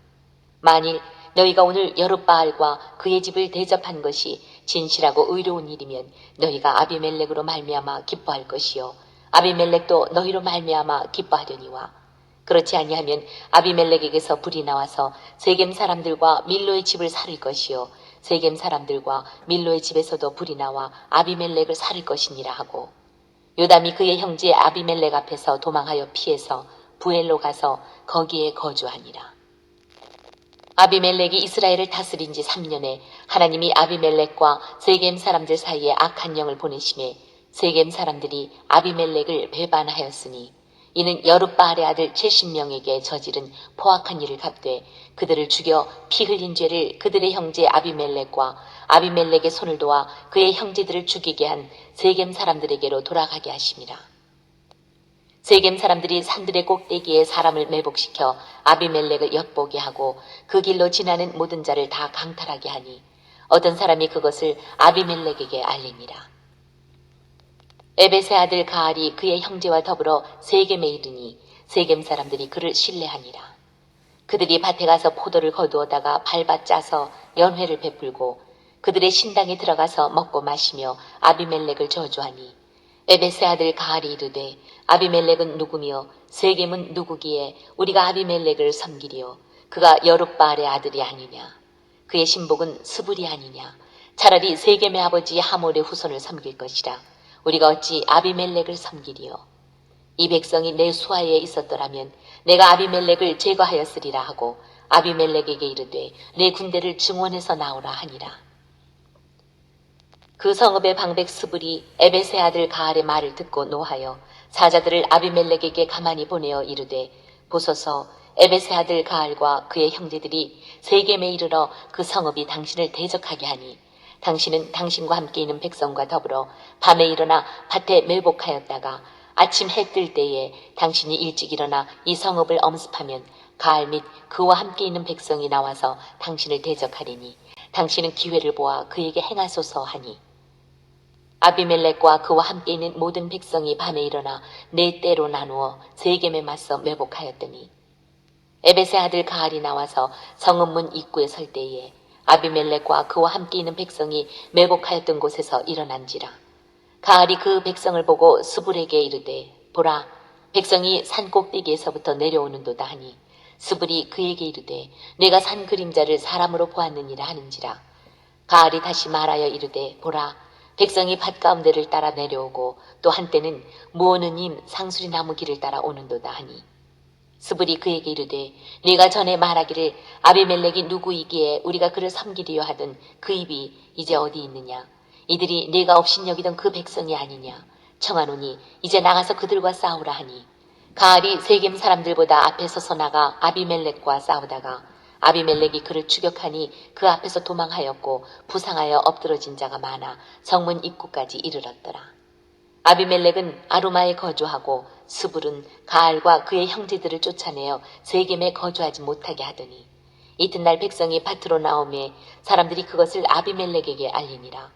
만일 너희가 오늘 여룻바알과 그의 집을 대접한 것이 진실하고 의로운 일이면 너희가 아비멜렉으로 말미암아 기뻐할 것이요 아비멜렉도 너희로 말미암아 기뻐하려니와 그렇지 아니하면 아비멜렉에게서 불이 나와서 세겜 사람들과 밀로의 집을 살릴 것이요 세겜 사람들과 밀로의 집에서도 불이 나와 아비멜렉을 살릴 것이니라 하고 요담이 그의 형제 아비멜렉 앞에서 도망하여 피해서 부엘로 가서 거기에 거주하니라. 아비멜렉이 이스라엘을 다스린 지 3년에 하나님이 아비멜렉과 세겜 사람들 사이에 악한 영을 보내심에 세겜 사람들이 아비멜렉을 배반하였으니 이는 여룻바알의 아들 70명에게 저지른 포악한 일을 갚되 그들을 죽여 피 흘린 죄를 그들의 형제 아비멜렉과 아비멜렉의 손을 도와 그의 형제들을 죽이게 한 세겜 사람들에게로 돌아가게 하심이라. 세겜 사람들이 산들의 꼭대기에 사람을 매복시켜 아비멜렉을 엿보게 하고 그 길로 지나는 모든 자를 다 강탈하게 하니 어떤 사람이 그것을 아비멜렉에게 알리니라. 에벳의 아들 가알이 그의 형제와 더불어 세겜에 이르니 세겜 사람들이 그를 신뢰하니라. 그들이 밭에 가서 포도를 거두어다가 밟아 짜서 연회를 베풀고 그들의 신당에 들어가서 먹고 마시며 아비멜렉을 저주하니 에벳의 아들 가알이 이르되 아비멜렉은 누구며 세겜은 누구기에 우리가 아비멜렉을 섬기리요 그가 여룻바알의 아들이 아니냐? 그의 신복은 스불이 아니냐? 차라리 세겜의 아버지 하몰의 후손을 섬길 것이라. 우리가 어찌 아비멜렉을 섬기리요? 이 백성이 내 수하에 있었더라면 내가 아비멜렉을 제거하였으리라 하고 아비멜렉에게 이르되 내 군대를 증원해서 나오라 하니라. 그 성읍의 방백 스불이 에벳의 아들 가알의 말을 듣고 노하여 사자들을 아비멜렉에게 가만히 보내어 이르되 보소서 에벳의 아들 가알과 그의 형제들이 세겜에 이르러 그 성읍이 당신을 대적하게 하니 당신은 당신과 함께 있는 백성과 더불어 밤에 일어나 밭에 매복하였다가 아침 해 뜰 때에 당신이 일찍 일어나 이 성읍을 엄습하면 가알 및 그와 함께 있는 백성이 나와서 당신을 대적하리니 당신은 기회를 보아 그에게 행하소서 하니 아비멜렉과 그와 함께 있는 모든 백성이 밤에 일어나 네 때로 나누어 세겜에 맞서 매복하였더니 에벳의 아들 가알이 나와서 성읍문 입구에 설 때에 아비멜렉과 그와 함께 있는 백성이 매복하였던 곳에서 일어난지라. 가알이 그 백성을 보고 스불에게 이르되 보라 백성이 산 꼭대기에서부터 내려오는도다 하니 스불이 그에게 이르되 내가 산 그림자를 사람으로 보았느니라 하는지라. 가알이 다시 말하여 이르되 보라 백성이 밭 가운데를 따라 내려오고 또 한때는 무오느님 상수리 나무 길을 따라 오는도다 하니 스불이 그에게 이르되 네가 전에 말하기를 아비멜렉이 누구이기에 우리가 그를 섬기리요 하던 그 입이 이제 어디 있느냐? 이들이 네가 업신여기던 그 백성이 아니냐? 청하노니 이제 나가서 그들과 싸우라 하니 가알이 세겜 사람들보다 앞에 서서 나가 아비멜렉과 싸우다가 아비멜렉이 그를 추격하니 그 앞에서 도망하였고 부상하여 엎드러진 자가 많아 성문 입구까지 이르렀더라. 아비멜렉은 아루마에 거주하고 스불은 가알과 그의 형제들을 쫓아내어 세겜에 거주하지 못하게 하더니 이튿날 백성이 밭으로 나오매 사람들이 그것을 아비멜렉에게 알리니라.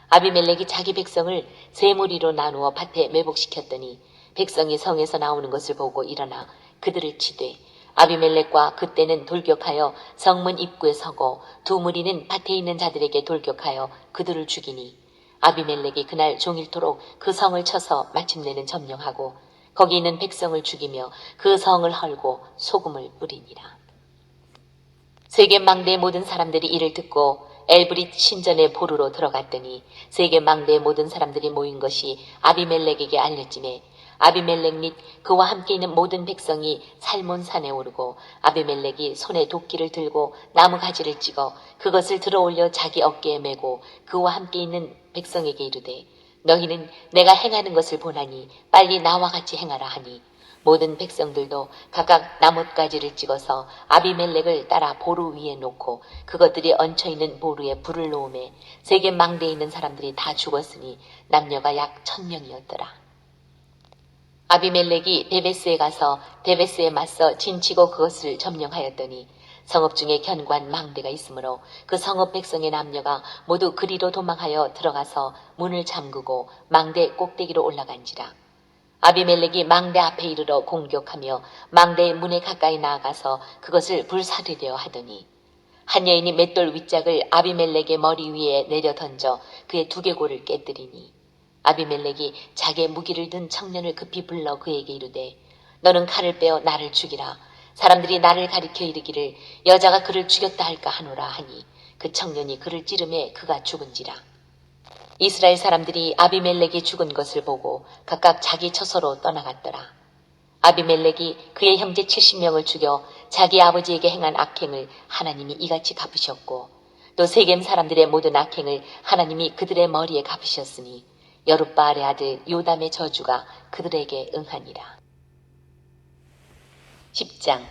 아비멜렉이 자기 백성을 세 무리로 나누어 밭에 매복시켰더니 백성이 성에서 나오는 것을 보고 일어나 그들을 치되 아비멜렉과 그때는 돌격하여 성문 입구에 서고 두 무리는 밭에 있는 자들에게 돌격하여 그들을 죽이니 아비멜렉이 그날 종일토록 그 성을 쳐서 마침내는 점령하고 거기 있는 백성을 죽이며 그 성을 헐고 소금을 뿌리니라. 세겜 망대의 모든 사람들이 이를 듣고 엘브릿 신전의 보루로 들어갔더니 세겜 망대의 모든 사람들이 모인 것이 아비멜렉에게 알려지매 아비멜렉 및 그와 함께 있는 모든 백성이 살몬산에 오르고 아비멜렉이 손에 도끼를 들고 나무가지를 찍어 그것을 들어올려 자기 어깨에 메고 그와 함께 있는 백성에게 이르되 너희는 내가 행하는 것을 보나니 빨리 나와 같이 행하라 하니 모든 백성들도 각각 나뭇가지를 찍어서 아비멜렉을 따라 보루 위에 놓고 그것들이 얹혀있는 보루에 불을 놓음에 세겜 망대에 있는 사람들이 다 죽었으니 남녀가 약 1000명이었더라. 아비멜렉이 데베스에 가서 데베스에 맞서 진치고 그것을 점령하였더니 성읍 중에 견고한 망대가 있으므로 그 성읍 백성의 남녀가 모두 그리로 도망하여 들어가서 문을 잠그고 망대 꼭대기로 올라간지라. 아비멜렉이 망대 앞에 이르러 공격하며 망대의 문에 가까이 나아가서 그것을 불사르려 하더니 한 여인이 맷돌 윗짝을 아비멜렉의 머리 위에 내려 던져 그의 두개골을 깨뜨리니 아비멜렉이 자기의 무기를 든 청년을 급히 불러 그에게 이르되 너는 칼을 빼어 나를 죽이라. 사람들이 나를 가리켜 이르기를 여자가 그를 죽였다 할까 하노라 하니 그 청년이 그를 찌르매 그가 죽은지라. 이스라엘 사람들이 아비멜렉이 죽은 것을 보고 각각 자기 처소로 떠나갔더라. 아비멜렉이 그의 형제 70명을 죽여 자기 아버지에게 행한 악행을 하나님이 이같이 갚으셨고 또 세겜 사람들의 모든 악행을 하나님이 그들의 머리에 갚으셨으니 여룻바알의 아들 요담의 저주가 그들에게 응하니라. 10장.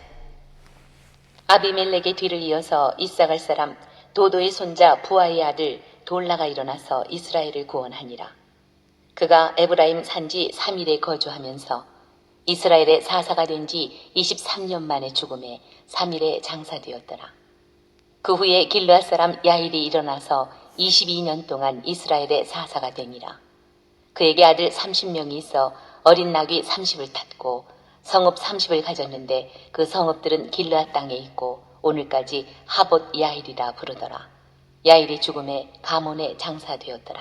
아비멜렉의 뒤를 이어서 이사갈 사람 도도의 손자 부하의 아들 돌라가 일어나서 이스라엘을 구원하니라. 그가 에브라임 산지 3일에 거주하면서 이스라엘의 사사가 된 지 23년 만에 죽음에 3일에 장사되었더라. 그 후에 길르앗 사람 야일이 일어나서 22년 동안 이스라엘의 사사가 되니라. 그에게 아들 30명이 있어 어린 나귀 30을 탔고 성읍 30을 가졌는데 그 성읍들은 길르앗 땅에 있고 오늘까지 하봇 야일이라 부르더라. 야일이 죽음에 가몬에 장사되었더라.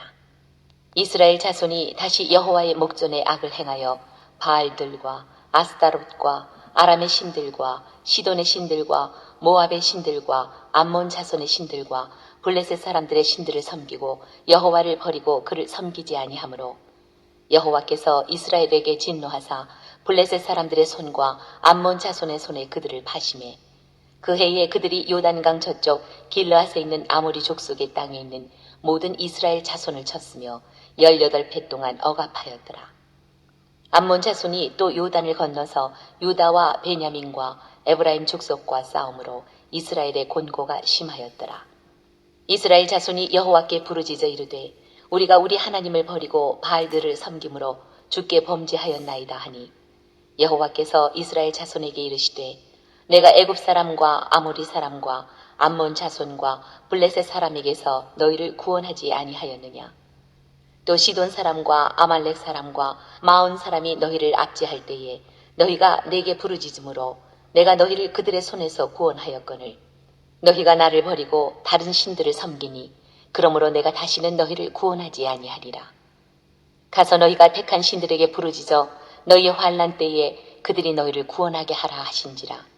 이스라엘 자손이 다시 여호와의 목전에 악을 행하여 바알들과 아스타롯과 아람의 신들과 시돈의 신들과 모압의 신들과 암몬 자손의 신들과 블레셋 사람들의 신들을 섬기고 여호와를 버리고 그를 섬기지 아니하므로 여호와께서 이스라엘에게 진노하사 블레셋 사람들의 손과 암몬 자손의 손에 그들을 파심해 그 해에 그들이 요단강 저쪽 길르앗에 있는 아모리 족속의 땅에 있는 모든 이스라엘 자손을 쳤으며 18해 동안 억압하였더라. 암몬 자손이 또 요단을 건너서 유다와 베냐민과 에브라임 족속과 싸움으로 이스라엘의 곤고가 심하였더라. 이스라엘 자손이 여호와께 부르짖어 이르되 우리가 우리 하나님을 버리고 바알들을 섬김으로 주께 범죄하였나이다 하니 여호와께서 이스라엘 자손에게 이르시되 내가 애굽 사람과 아모리 사람과 암몬 자손과 블레셋 사람에게서 너희를 구원하지 아니하였느냐. 또 시돈 사람과 아말렉 사람과 마온 사람이 너희를 압제할 때에 너희가 내게 부르짖음으로 내가 너희를 그들의 손에서 구원하였거늘 너희가 나를 버리고 다른 신들을 섬기니 그러므로 내가 다시는 너희를 구원하지 아니하리라. 가서 너희가 택한 신들에게 부르짖어 너희의 환난 때에 그들이 너희를 구원하게 하라 하신지라.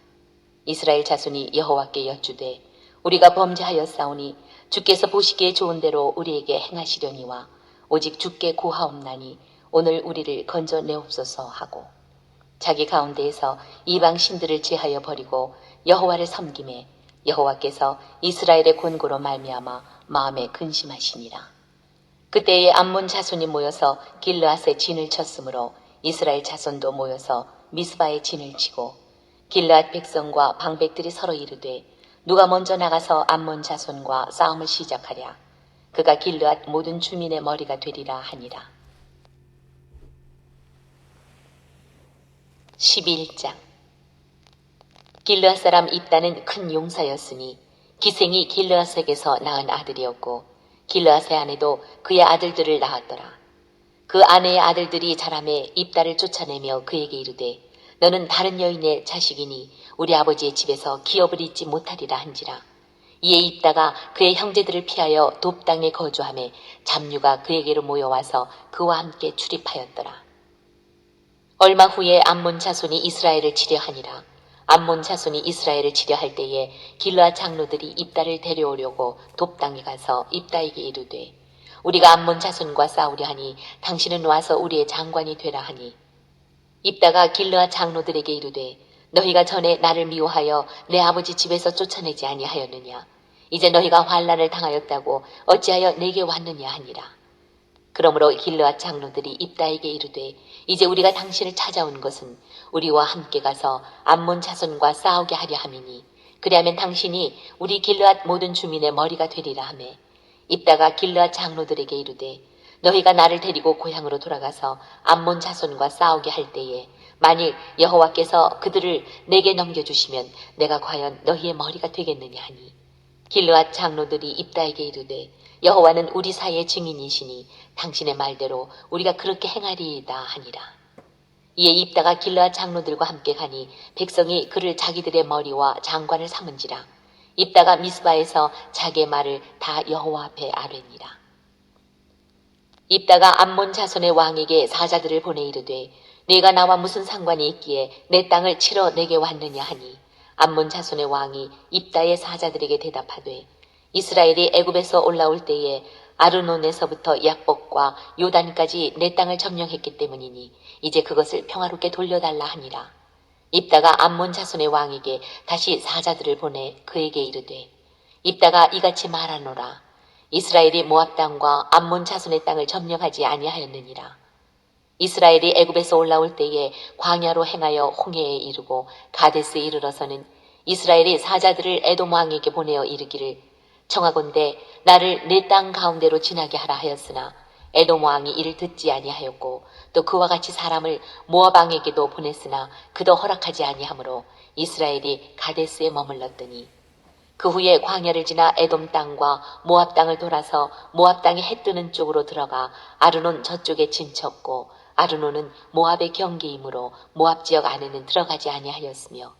이스라엘 자손이 여호와께 여쭈되 우리가 범죄하였사오니 주께서 보시기에 좋은 대로 우리에게 행하시려니와 오직 주께 고하옵나니 오늘 우리를 건져내옵소서 하고 자기 가운데에서 이방 신들을 제하여 버리고 여호와를 섬김에 여호와께서 이스라엘의 곤고로 말미암아 마음에 근심하시니라. 그때에 암몬 자손이 모여서 길르앗에 진을 쳤으므로 이스라엘 자손도 모여서 미스바에 진을 치고 길르앗 백성과 방백들이 서로 이르되 누가 먼저 나가서 암몬 자손과 싸움을 시작하랴. 그가 길르앗 모든 주민의 머리가 되리라 하니라. 11장 길르앗 사람 입다는 큰 용사였으니 기생이 길르앗에게서 낳은 아들이었고 길르앗의 아내도 그의 아들들을 낳았더라. 그 아내의 아들들이 자라매 입다를 쫓아내며 그에게 이르되 너는 다른 여인의 자식이니 우리 아버지의 집에서 기업을 잊지 못하리라 한지라. 이에 입다가 그의 형제들을 피하여 돕 땅에 거주하매 잡류가 그에게로 모여와서 그와 함께 출입하였더라. 얼마 후에 암몬 자손이 이스라엘을 치려 하니라. 암몬 자손이 이스라엘을 치려 할 때에 길르앗 장로들이 입다를 데려오려고 돕 땅에 가서 입다에게 이르되 우리가 암몬 자손과 싸우려 하니 당신은 와서 우리의 장관이 되라 하니 입다가 길르앗 장로들에게 이르되 너희가 전에 나를 미워하여 내 아버지 집에서 쫓아내지 아니하였느냐. 이제 너희가 환난을 당하였다고 어찌하여 내게 왔느냐 하니라. 그러므로 길르앗 장로들이 입다에게 이르되 이제 우리가 당신을 찾아온 것은 우리와 함께 가서 암몬 자손과 싸우게 하려 함이니 그리하면 당신이 우리 길르앗 모든 주민의 머리가 되리라 하매 입다가 길르앗 장로들에게 이르되 너희가 나를 데리고 고향으로 돌아가서 암몬 자손과 싸우게 할 때에 만일 여호와께서 그들을 내게 넘겨주시면 내가 과연 너희의 머리가 되겠느냐 하니 길르앗 장로들이 입다에게 이르되 여호와는 우리 사이의 증인이시니 당신의 말대로 우리가 그렇게 행하리이다 하니라. 이에 입다가 길르앗 장로들과 함께 가니 백성이 그를 자기들의 머리와 장관을 삼은지라. 입다가 미스바에서 자기의 말을 다 여호와 앞에 아뢰니라. 입다가 암몬 자손의 왕에게 사자들을 보내 이르되 네가 나와 무슨 상관이 있기에 내 땅을 치러 내게 왔느냐 하니 암몬 자손의 왕이 입다의 사자들에게 대답하되 이스라엘이 애굽에서 올라올 때에 아르논에서부터 약복과 요단까지 내 땅을 점령했기 때문이니 이제 그것을 평화롭게 돌려달라 하니라. 입다가 암몬 자손의 왕에게 다시 사자들을 보내 그에게 이르되 입다가 이같이 말하노라. 이스라엘이 모압 땅과 암몬 자손의 땅을 점령하지 아니하였느니라. 이스라엘이 애굽에서 올라올 때에 광야로 행하여 홍해에 이르고 가데스에 이르러서는 이스라엘이 사자들을 에돔 왕에게 보내어 이르기를 청하건대 나를 내 땅 가운데로 지나게 하라 하였으나 에돔 왕이 이를 듣지 아니하였고 또 그와 같이 사람을 모압 왕에게도 보냈으나 그도 허락하지 아니하므로 이스라엘이 가데스에 머물렀더니 그 후에 광야를 지나 에돔 땅과 모압 땅을 돌아서 모압 땅이 해 뜨는 쪽으로 들어가 아르논 저쪽에 진쳤고 아르논은 모압의 경계이므로 모압 지역 안에는 들어가지 아니하였으며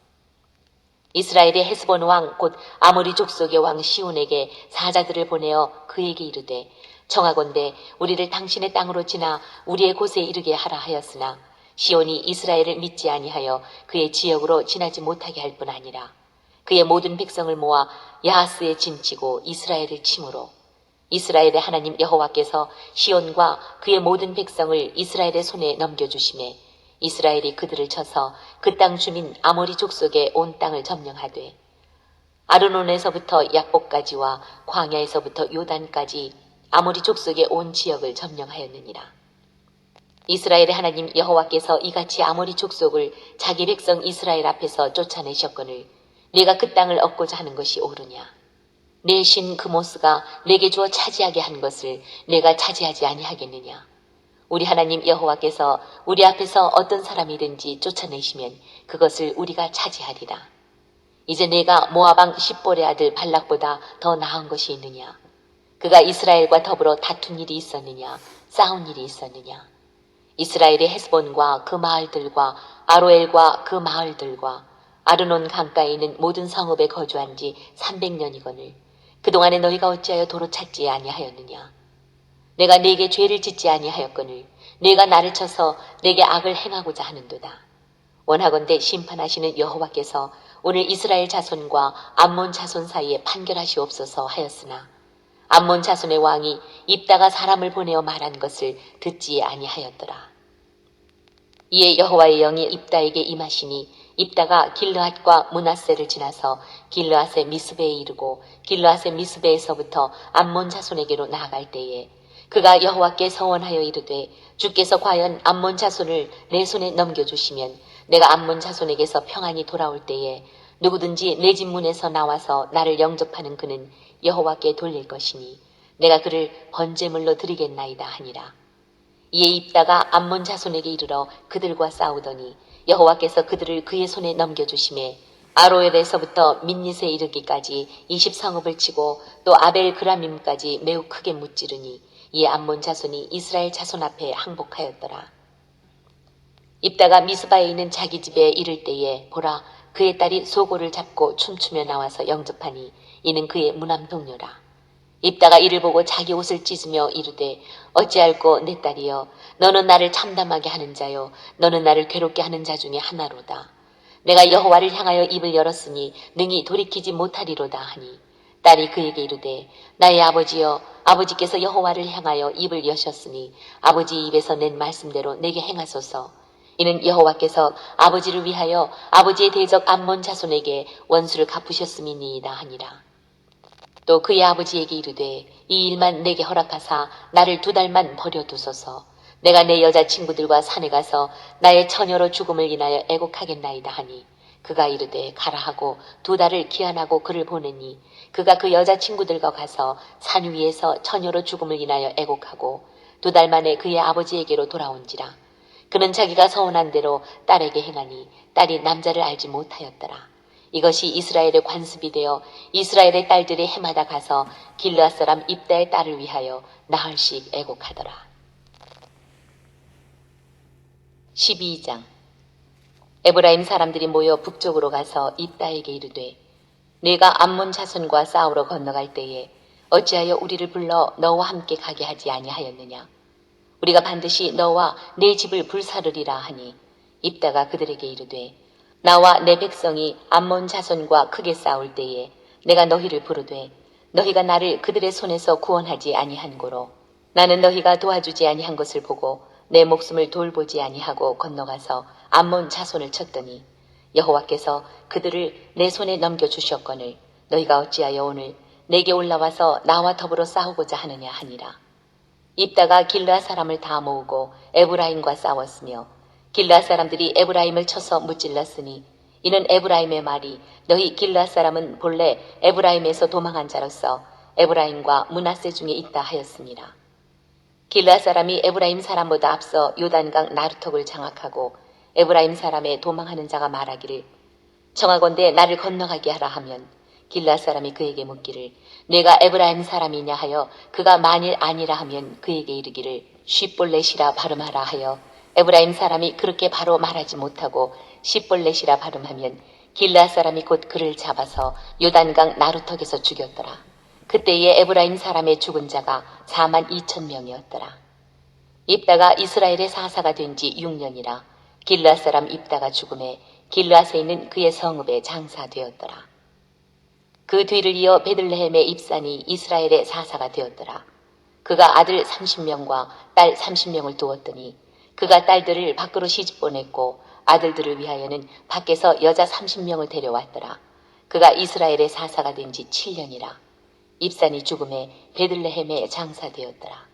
이스라엘의 헤스본 왕 곧 아모리 족속의 왕 시온에게 사자들을 보내어 그에게 이르되 청하건대 우리를 당신의 땅으로 지나 우리의 곳에 이르게 하라 하였으나 시온이 이스라엘을 믿지 아니하여 그의 지역으로 지나지 못하게 할 뿐 아니라 그의 모든 백성을 모아 야하스에 진치고 이스라엘을 침으로 이스라엘의 하나님 여호와께서 시온과 그의 모든 백성을 이스라엘의 손에 넘겨주심에 이스라엘이 그들을 쳐서 그 땅 주민 아모리 족속의 온 땅을 점령하되 아르논에서부터 약복까지와 광야에서부터 요단까지 아모리 족속의 온 지역을 점령하였느니라. 이스라엘의 하나님 여호와께서 이같이 아모리 족속을 자기 백성 이스라엘 앞에서 쫓아내셨거늘 네가 그 땅을 얻고자 하는 것이 옳으냐? 내 신 그모스가 내게 주어 차지하게 한 것을 내가 차지하지 아니하겠느냐? 우리 하나님 여호와께서 우리 앞에서 어떤 사람이든지 쫓아내시면 그것을 우리가 차지하리라. 이제 내가 모아방 십볼의 아들 발락보다 더 나은 것이 있느냐? 그가 이스라엘과 더불어 다툰 일이 있었느냐? 싸운 일이 있었느냐? 이스라엘의 헤스본과 그 마을들과 아로엘과 그 마을들과 아르논 강가에 있는 모든 성읍에 거주한 지 300년이거늘 그동안에 너희가 어찌하여 도로 찾지 아니하였느냐? 내가 네게 죄를 짓지 아니하였거늘 네가 나를 쳐서 내게 악을 행하고자 하는도다. 원하건대 심판하시는 여호와께서 오늘 이스라엘 자손과 암몬 자손 사이에 판결하시옵소서 하였으나 암몬 자손의 왕이 입다가 사람을 보내어 말한 것을 듣지 아니하였더라. 이에 여호와의 영이 입다에게 임하시니 입다가 길르앗과 므낫세를 지나서 길르앗의 미스베에 이르고 길르앗의 미스베에서부터 암몬 자손에게로 나아갈 때에 그가 여호와께 서원하여 이르되 주께서 과연 암몬 자손을 내 손에 넘겨주시면 내가 암몬 자손에게서 평안히 돌아올 때에 누구든지 내 집 문에서 나와서 나를 영접하는 그는 여호와께 돌릴 것이니 내가 그를 번제물로 드리겠나이다 하니라. 이에 입다가 암몬 자손에게 이르러 그들과 싸우더니 여호와께서 그들을 그의 손에 넘겨주심에 아로엘에서부터 민닛에 이르기까지 20성읍을 치고 또 아벨 그라밈까지 매우 크게 무찌르니 이에 암몬 자손이 이스라엘 자손 앞에 항복하였더라. 입다가 미스바에 있는 자기 집에 이를 때에 보라 그의 딸이 소고를 잡고 춤추며 나와서 영접하니 이는 그의 무남 동료라. 입다가 이를 보고 자기 옷을 찢으며 이르되 어찌할꼬 내 딸이여 너는 나를 참담하게 하는 자요 너는 나를 괴롭게 하는 자 중에 하나로다. 내가 여호와를 향하여 입을 열었으니 능히 돌이키지 못하리로다 하니 딸이 그에게 이르되 나의 아버지여 아버지께서 여호와를 향하여 입을 여셨으니 아버지 입에서 낸 말씀대로 내게 행하소서. 이는 여호와께서 아버지를 위하여 아버지의 대적 암몬 자손에게 원수를 갚으셨음이니이다 하니라. 또 그의 아버지에게 이르되 이 일만 내게 허락하사 나를 2달만 버려두소서. 내가 내 여자친구들과 산에 가서 나의 처녀로 죽음을 인하여 애곡하겠나이다 하니 그가 이르되 가라 하고 2달을 기한하고 그를 보내니 그가 그 여자친구들과 가서 산 위에서 처녀로 죽음을 인하여 애곡하고 2달 만에 그의 아버지에게로 돌아온지라. 그는 자기가 서원한 대로 딸에게 행하니 딸이 남자를 알지 못하였더라. 이것이 이스라엘의 관습이 되어 이스라엘의 딸들이 해마다 가서 길르앗 사람 입다의 딸을 위하여 나흘씩 애곡하더라. 12장 에브라임 사람들이 모여 북쪽으로 가서 입다에게 이르되 네가 암몬 자손과 싸우러 건너갈 때에 어찌하여 우리를 불러 너와 함께 가게 하지 아니하였느냐? 우리가 반드시 너와 내 집을 불사르리라 하니 입다가 그들에게 이르되 나와 내 백성이 암몬 자손과 크게 싸울 때에 내가 너희를 부르되 너희가 나를 그들의 손에서 구원하지 아니한 고로 나는 너희가 도와주지 아니한 것을 보고 내 목숨을 돌보지 아니하고 건너가서 암몬 자손을 쳤더니 여호와께서 그들을 내 손에 넘겨주셨거늘 너희가 어찌하여 오늘 내게 올라와서 나와 더불어 싸우고자 하느냐 하니라. 입다가 길르앗 사람을 다 모으고 에브라임과 싸웠으며 길르앗 사람들이 에브라임을 쳐서 무찔렀으니 이는 에브라임의 말이 너희 길르앗 사람은 본래 에브라임에서 도망한 자로서 에브라임과 므낫세 중에 있다 하였습니다. 길르앗 사람이 에브라임 사람보다 앞서 요단강 나루턱을 장악하고 에브라임 사람의 도망하는 자가 말하기를 청하건대 나를 건너가게 하라 하면 길르앗 사람이 그에게 묻기를 내가 에브라임 사람이냐 하여 그가 만일 아니라 하면 그에게 이르기를 쉿볼렛이라 발음하라 하여 에브라임 사람이 그렇게 바로 말하지 못하고 쉿볼렛이라 발음하면 길르앗 사람이 곧 그를 잡아서 요단강 나루턱에서 죽였더라. 그때에 에브라임 사람의 죽은 자가 42,000명이었더라. 입다가 이스라엘의 사사가 된 지 6년이라 길르앗 사람 입다가 죽음에 길르앗에 있는 그의 성읍에 장사되었더라. 그 뒤를 이어 베들레헴의 입산이 이스라엘의 사사가 되었더라. 그가 아들 30명과 딸 30명을 두었더니 그가 딸들을 밖으로 시집 보냈고 아들들을 위하여는 밖에서 여자 30명을 데려왔더라. 그가 이스라엘의 사사가 된 지 7년이라. 입산이 죽음에 베들레헴에 장사되었더라.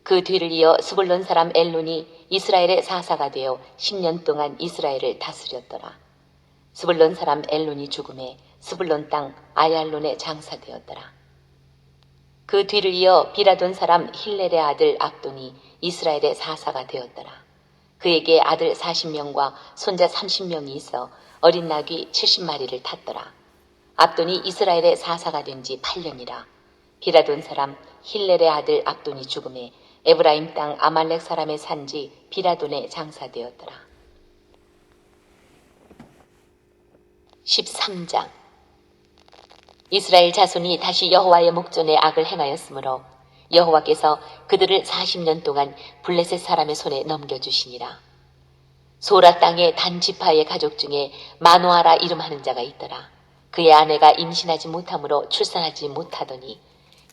그 뒤를 이어 스불론 사람 엘론이 이스라엘의 사사가 되어 10년 동안 이스라엘을 다스렸더라. 스불론 사람 엘론이 죽음에 스불론 땅 아얄론에 장사되었더라. 그 뒤를 이어 비라돈 사람 힐렐의 아들 압돈이 이스라엘의 사사가 되었더라. 그에게 아들 40명과 손자 30명이 있어 어린 나귀 70마리를 탔더라. 압돈이 이스라엘의 사사가 된 지 8년이라. 비라돈 사람 힐렐의 아들 압돈이 죽음에 에브라임 땅 아말렉 사람의 산지 비라돈에 장사되었더라. 13장. 이스라엘 자손이 다시 여호와의 목전에 악을 행하였으므로 여호와께서 그들을 40년 동안 블레셋 사람의 손에 넘겨주시니라. 소라 땅의 단 지파의 가족 중에 마노아라 이름하는 자가 있더라. 그의 아내가 임신하지 못하므로 출산하지 못하더니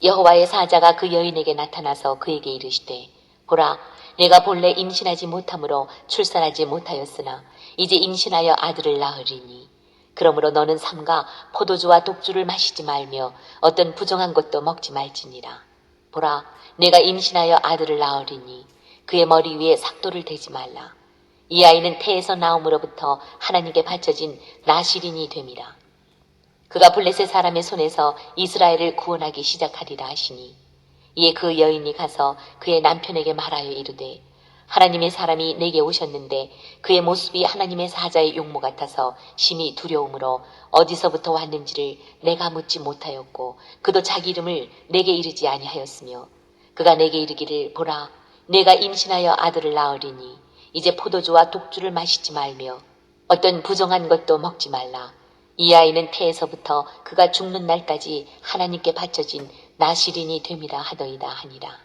여호와의 사자가 그 여인에게 나타나서 그에게 이르시되 보라, 내가 본래 임신하지 못하므로 출산하지 못하였으나 이제 임신하여 아들을 낳으리니 그러므로 너는 삼가 포도주와 독주를 마시지 말며 어떤 부정한 것도 먹지 말지니라. 보라, 내가 임신하여 아들을 낳으리니 그의 머리 위에 삭도를 대지 말라. 이 아이는 태에서 나옴으로부터 하나님께 바쳐진 나시린이 됨이라. 그가 블레셋 사람의 손에서 이스라엘을 구원하기 시작하리라 하시니 이에 그 여인이 가서 그의 남편에게 말하여 이르되 하나님의 사람이 내게 오셨는데 그의 모습이 하나님의 사자의 용모 같아서 심히 두려움으로 어디서부터 왔는지를 내가 묻지 못하였고 그도 자기 이름을 내게 이르지 아니하였으며 그가 내게 이르기를 보라, 내가 임신하여 아들을 낳으리니 이제 포도주와 독주를 마시지 말며 어떤 부정한 것도 먹지 말라. 이 아이는 태에서부터 그가 죽는 날까지 하나님께 바쳐진 나시린이 됨이라 하더이다 하니라.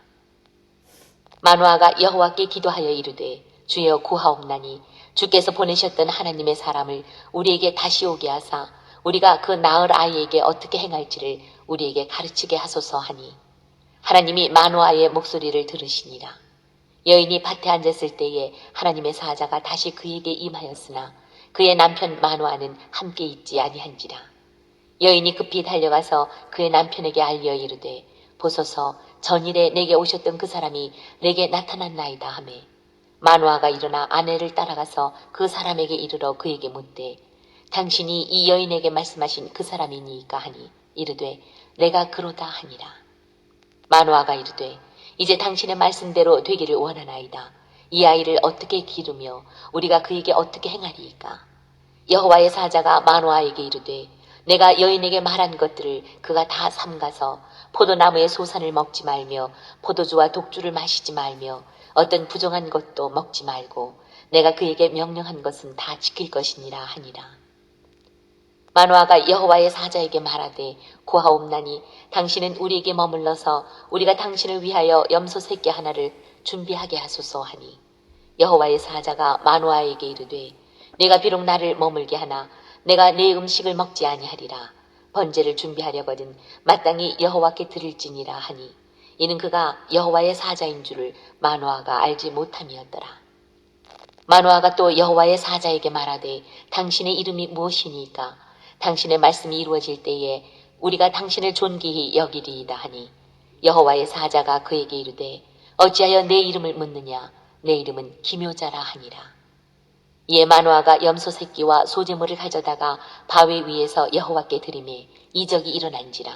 마노아가 여호와께 기도하여 이르되 주여 구하옵나니 주께서 보내셨던 하나님의 사람을 우리에게 다시 오게 하사 우리가 그 낳을 아이에게 어떻게 행할지를 우리에게 가르치게 하소서 하니 하나님이 마노아의 목소리를 들으시니라. 여인이 밭에 앉았을 때에 하나님의 사자가 다시 그에게 임하였으나 그의 남편 마노아는 함께 있지 아니한지라. 여인이 급히 달려가서 그의 남편에게 알려 이르되 보소서, 전일에 내게 오셨던 그 사람이 내게 나타났나이다 하매 마노아가 일어나 아내를 따라가서 그 사람에게 이르러 그에게 묻되 당신이 이 여인에게 말씀하신 그 사람이니까 하니 이르되 내가 그로다 하니라. 마노아가 이르되 이제 당신의 말씀대로 되기를 원하나이다. 이 아이를 어떻게 기르며 우리가 그에게 어떻게 행하리이까? 여호와의 사자가 마노아에게 이르되 내가 여인에게 말한 것들을 그가 다 삼가서 포도나무의 소산을 먹지 말며 포도주와 독주를 마시지 말며 어떤 부정한 것도 먹지 말고 내가 그에게 명령한 것은 다 지킬 것이니라 하니라. 마노아가 여호와의 사자에게 말하되 구하옵나니 당신은 우리에게 머물러서 우리가 당신을 위하여 염소 새끼 하나를 준비하게 하소서 하니 여호와의 사자가 마노아에게 이르되 내가 비록 나를 머물게 하나 내가 내 음식을 먹지 아니하리라. 번제를 준비하려거든 마땅히 여호와께 드릴지니라 하니 이는 그가 여호와의 사자인 줄을 마노아가 알지 못함이었더라. 마노아가 또 여호와의 사자에게 말하되 당신의 이름이 무엇이니까? 당신의 말씀이 이루어질 때에 우리가 당신을 존귀히 여기리이다 하니 여호와의 사자가 그에게 이르되 어찌하여 내 이름을 묻느냐? 내 이름은 기묘자라 하니라. 이에 마노아가 염소 새끼와 소제물을 가져다가 바위 위에서 여호와께 드리매 이적이 일어난지라.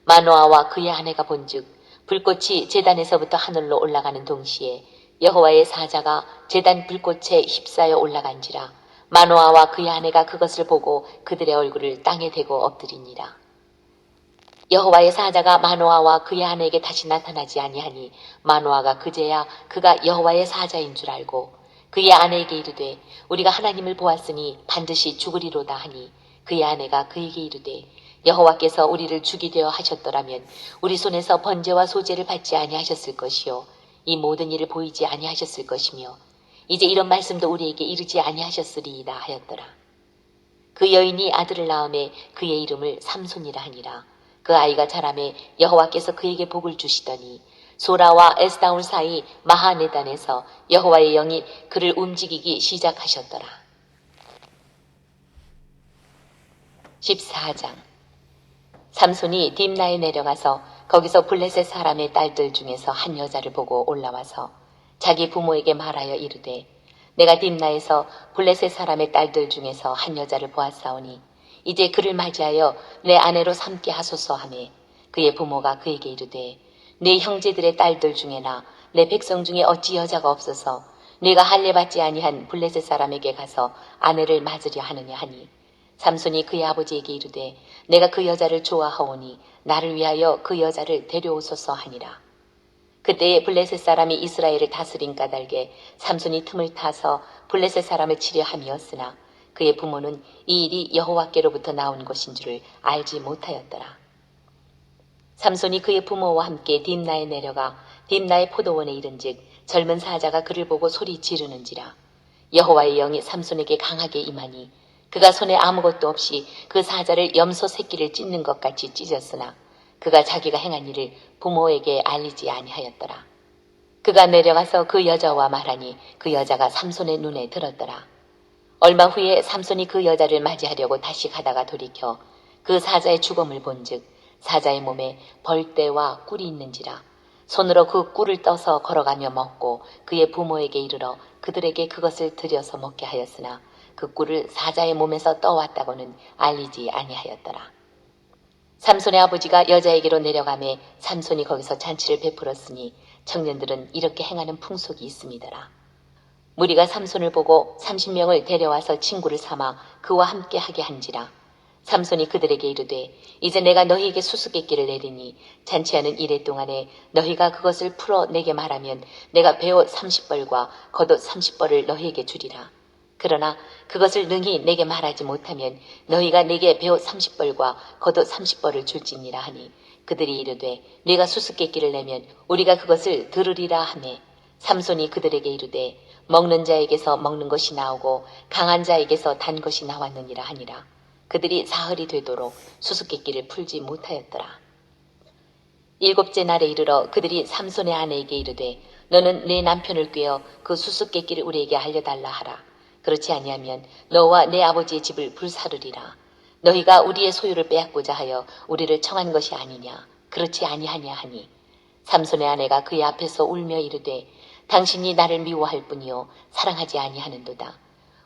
마노아와 그의 아내가 본즉 불꽃이 제단에서부터 하늘로 올라가는 동시에 여호와의 사자가 제단 불꽃에 휩싸여 올라간지라. 마노아와 그의 아내가 그것을 보고 그들의 얼굴을 땅에 대고 엎드리니라. 여호와의 사자가 마노아와 그의 아내에게 다시 나타나지 아니하니 마노아가 그제야 그가 여호와의 사자인 줄 알고 그의 아내에게 이르되 우리가 하나님을 보았으니 반드시 죽으리로다 하니 그의 아내가 그에게 이르되 여호와께서 우리를 죽이되어 하셨더라면 우리 손에서 번제와 소제를 받지 아니하셨을 것이요 이 모든 일을 보이지 아니하셨을 것이며 이제 이런 말씀도 우리에게 이르지 아니하셨으리이다 하였더라. 그 여인이 아들을 낳음에 그의 이름을 삼손이라 하니라. 그 아이가 자라매 여호와께서 그에게 복을 주시더니 소라와 에스다온 사이 마하네단에서 여호와의 영이 그를 움직이기 시작하셨더라. 14장. 삼손이 딥나에 내려가서 거기서 블레셋 사람의 딸들 중에서 한 여자를 보고 올라와서 자기 부모에게 말하여 이르되 내가 딥나에서 블레셋 사람의 딸들 중에서 한 여자를 보았사오니 이제 그를 맞이하여 내 아내로 삼게 하소서 하매 그의 부모가 그에게 이르되 내 형제들의 딸들 중에나 내 백성 중에 어찌 여자가 없어서 네가 할례받지 아니한 블레셋 사람에게 가서 아내를 맞으려 하느냐 하니 삼손이 그의 아버지에게 이르되 내가 그 여자를 좋아하오니 나를 위하여 그 여자를 데려오소서 하니라. 그때에 블레셋 사람이 이스라엘을 다스린 까닭에 삼손이 틈을 타서 블레셋 사람을 치려 함이었으나 그의 부모는 이 일이 여호와께로부터 나온 것인 줄을 알지 못하였더라. 삼손이 그의 부모와 함께 딥나에 내려가 딥나의 포도원에 이른즉 젊은 사자가 그를 보고 소리 지르는지라. 여호와의 영이 삼손에게 강하게 임하니 그가 손에 아무것도 없이 그 사자를 염소 새끼를 찢는 것 같이 찢었으나 그가 자기가 행한 일을 부모에게 알리지 아니하였더라. 그가 내려가서 그 여자와 말하니 그 여자가 삼손의 눈에 들었더라. 얼마 후에 삼손이 그 여자를 맞이하려고 다시 가다가 돌이켜 그 사자의 죽음을 본즉 사자의 몸에 벌떼와 꿀이 있는지라. 손으로 그 꿀을 떠서 걸어가며 먹고 그의 부모에게 이르러 그들에게 그것을 들여서 먹게 하였으나 그 꿀을 사자의 몸에서 떠왔다고는 알리지 아니하였더라. 삼손의 아버지가 여자에게로 내려가매 삼손이 거기서 잔치를 베풀었으니 청년들은 이렇게 행하는 풍속이 있음이더라. 무리가 삼손을 보고 30명을 데려와서 친구를 삼아 그와 함께 하게 한지라. 삼손이 그들에게 이르되 이제 내가 너희에게 수수께끼를 내리니 잔치하는 이래 동안에 너희가 그것을 풀어 내게 말하면 내가 베옷 30벌과 겉옷 30벌을 너희에게 주리라. 그러나 그것을 능히 내게 말하지 못하면 너희가 내게 베옷 30벌과 겉옷 30벌을 줄지니라 하니 그들이 이르되 네가 수수께끼를 내면 우리가 그것을 들으리라 하매 삼손이 그들에게 이르되 먹는 자에게서 먹는 것이 나오고 강한 자에게서 단 것이 나왔느니라 하니라. 그들이 사흘이 되도록 수수께끼를 풀지 못하였더라. 7째 날에 이르러 그들이 삼손의 아내에게 이르되 너는 내 남편을 꾀어 그 수수께끼를 우리에게 알려달라 하라. 그렇지 아니하면 너와 내 아버지의 집을 불사르리라. 너희가 우리의 소유를 빼앗고자 하여 우리를 청한 것이 아니냐. 그렇지 아니하냐 하니 삼손의 아내가 그의 앞에서 울며 이르되 당신이 나를 미워할 뿐이요 사랑하지 아니하는도다.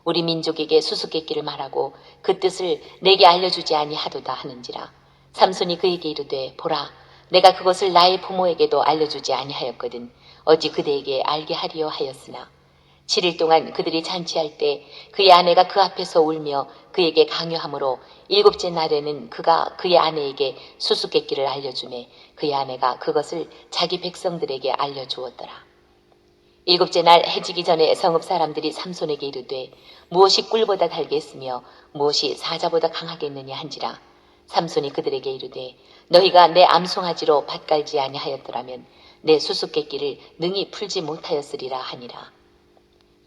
우리 민족에게 수수께끼를 말하고 그 뜻을 내게 알려주지 아니하도다 하는지라. 삼손이 그에게 이르되 보라 내가 그것을 나의 부모에게도 알려주지 아니하였거든 어찌 그대에게 알게 하리요 하였으나 7일 동안 그들이 잔치할 때 그의 아내가 그 앞에서 울며 그에게 강요하므로 7째 날에는 그가 그의 아내에게 수수께끼를 알려주매 그의 아내가 그것을 자기 백성들에게 알려주었더라. 7째 날 해지기 전에 성읍 사람들이 삼손에게 이르되 무엇이 꿀보다 달겠으며 무엇이 사자보다 강하겠느냐 한지라. 삼손이 그들에게 이르되 너희가 내 암송아지로 밭갈지 아니하였더라면 내 수수께끼를 능히 풀지 못하였으리라 하니라.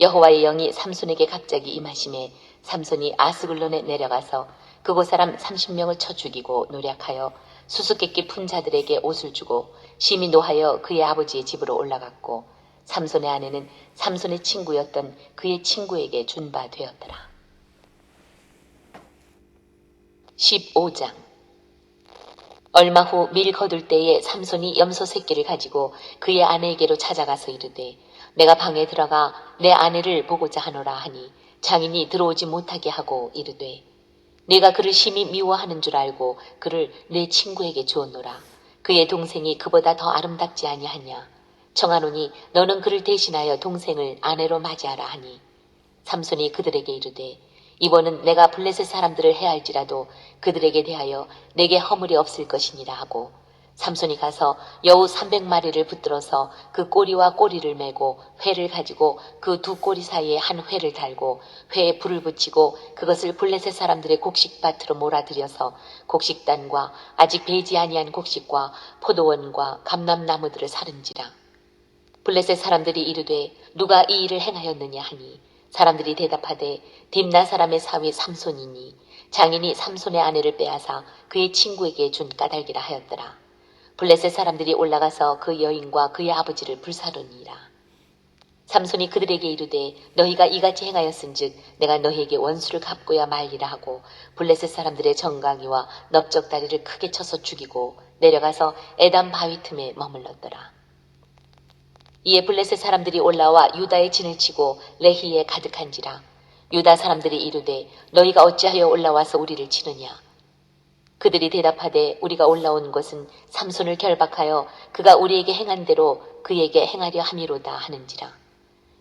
여호와의 영이 삼손에게 갑자기 임하심에 삼손이 아스글론에 내려가서 그곳 사람 30명을 쳐 죽이고 노략하여 수수께끼 푼 자들에게 옷을 주고 심히 노하여 그의 아버지의 집으로 올라갔고 삼손의 아내는 삼손의 친구였던 그의 친구에게 준 바 되었더라. 15장. 얼마 후 밀 거둘 때에 삼손이 염소 새끼를 가지고 그의 아내에게로 찾아가서 이르되 내가 방에 들어가 내 아내를 보고자 하노라 하니 장인이 들어오지 못하게 하고 이르되 네가 그를 심히 미워하는 줄 알고 그를 내 친구에게 주었노라. 그의 동생이 그보다 더 아름답지 아니하냐. 청하노니 너는 그를 대신하여 동생을 아내로 맞이하라 하니 삼손이 그들에게 이르되 이번은 내가 블레셋 사람들을 해할지라도 그들에게 대하여 내게 허물이 없을 것이니라 하고 삼손이 가서 여우 300마리를 붙들어서 그 꼬리와 꼬리를 메고 회를 가지고 그 두 꼬리 사이에 한 회를 달고 회에 불을 붙이고 그것을 블레셋 사람들의 곡식밭으로 몰아들여서 곡식단과 아직 배지 아니한 곡식과 포도원과 감람나무들을 사른지라. 블레셋 사람들이 이르되 누가 이 일을 행하였느냐 하니 사람들이 대답하되 딥나 사람의 사위 삼손이니 장인이 삼손의 아내를 빼앗아 그의 친구에게 준 까닭이라 하였더라. 블레셋 사람들이 올라가서 그 여인과 그의 아버지를 불사르니라. 삼손이 그들에게 이르되 너희가 이같이 행하였은즉 내가 너희에게 원수를 갚고야 말리라 하고 블레셋 사람들의 정강이와 넓적다리를 크게 쳐서 죽이고 내려가서 에담 바위 틈에 머물렀더라. 이에 블레셋 사람들이 올라와 유다의 진을 치고 레히에 가득한지라. 유다 사람들이 이르되 너희가 어찌하여 올라와서 우리를 치느냐. 그들이 대답하되 우리가 올라온 것은 삼손을 결박하여 그가 우리에게 행한 대로 그에게 행하려 함이로다 하는지라.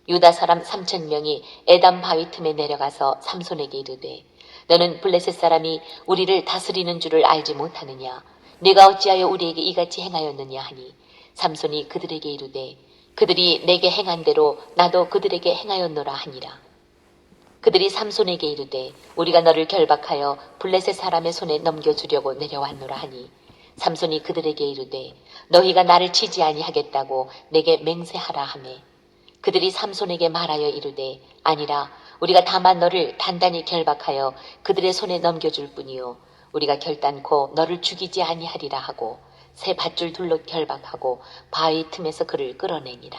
유다 사람 3,000명이 에담 바위 틈에 내려가서 삼손에게 이르되 너는 블레셋 사람이 우리를 다스리는 줄을 알지 못하느냐. 네가 어찌하여 우리에게 이같이 행하였느냐 하니 삼손이 그들에게 이르되 그들이 내게 행한 대로 나도 그들에게 행하였노라 하니라. 그들이 삼손에게 이르되 우리가 너를 결박하여 블레셋 사람의 손에 넘겨주려고 내려왔노라 하니 삼손이 그들에게 이르되 너희가 나를 치지 아니하겠다고 내게 맹세하라 하매 그들이 삼손에게 말하여 이르되 아니라 우리가 다만 너를 단단히 결박하여 그들의 손에 넘겨줄 뿐이요 우리가 결단코 너를 죽이지 아니하리라 하고 새 밧줄 둘로 결박하고 바위 틈에서 그를 끌어내니라.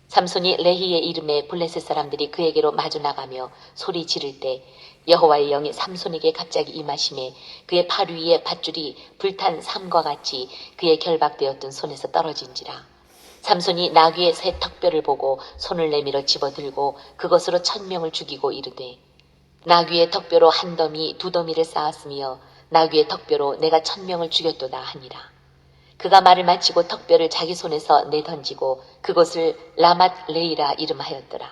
삼손이 레히의 이름에 블레셋 사람들이 그에게로 마주 나가며 소리 지를 때 여호와의 영이 삼손에게 갑자기 임하심에 그의 팔 위에 밧줄이 불탄 삼과 같이 그의 결박되었던 손에서 떨어진지라. 삼손이 나귀의 새 턱뼈를 보고 손을 내밀어 집어들고 그것으로 1,000명을 죽이고 이르되 나귀의 턱뼈로 한 더미 두 더미를 쌓았으며 나귀의 턱뼈로 내가 1,000명을 죽였도다 하니라. 그가 말을 마치고 턱뼈를 자기 손에서 내던지고 그것을 라맛 레이라 이름하였더라.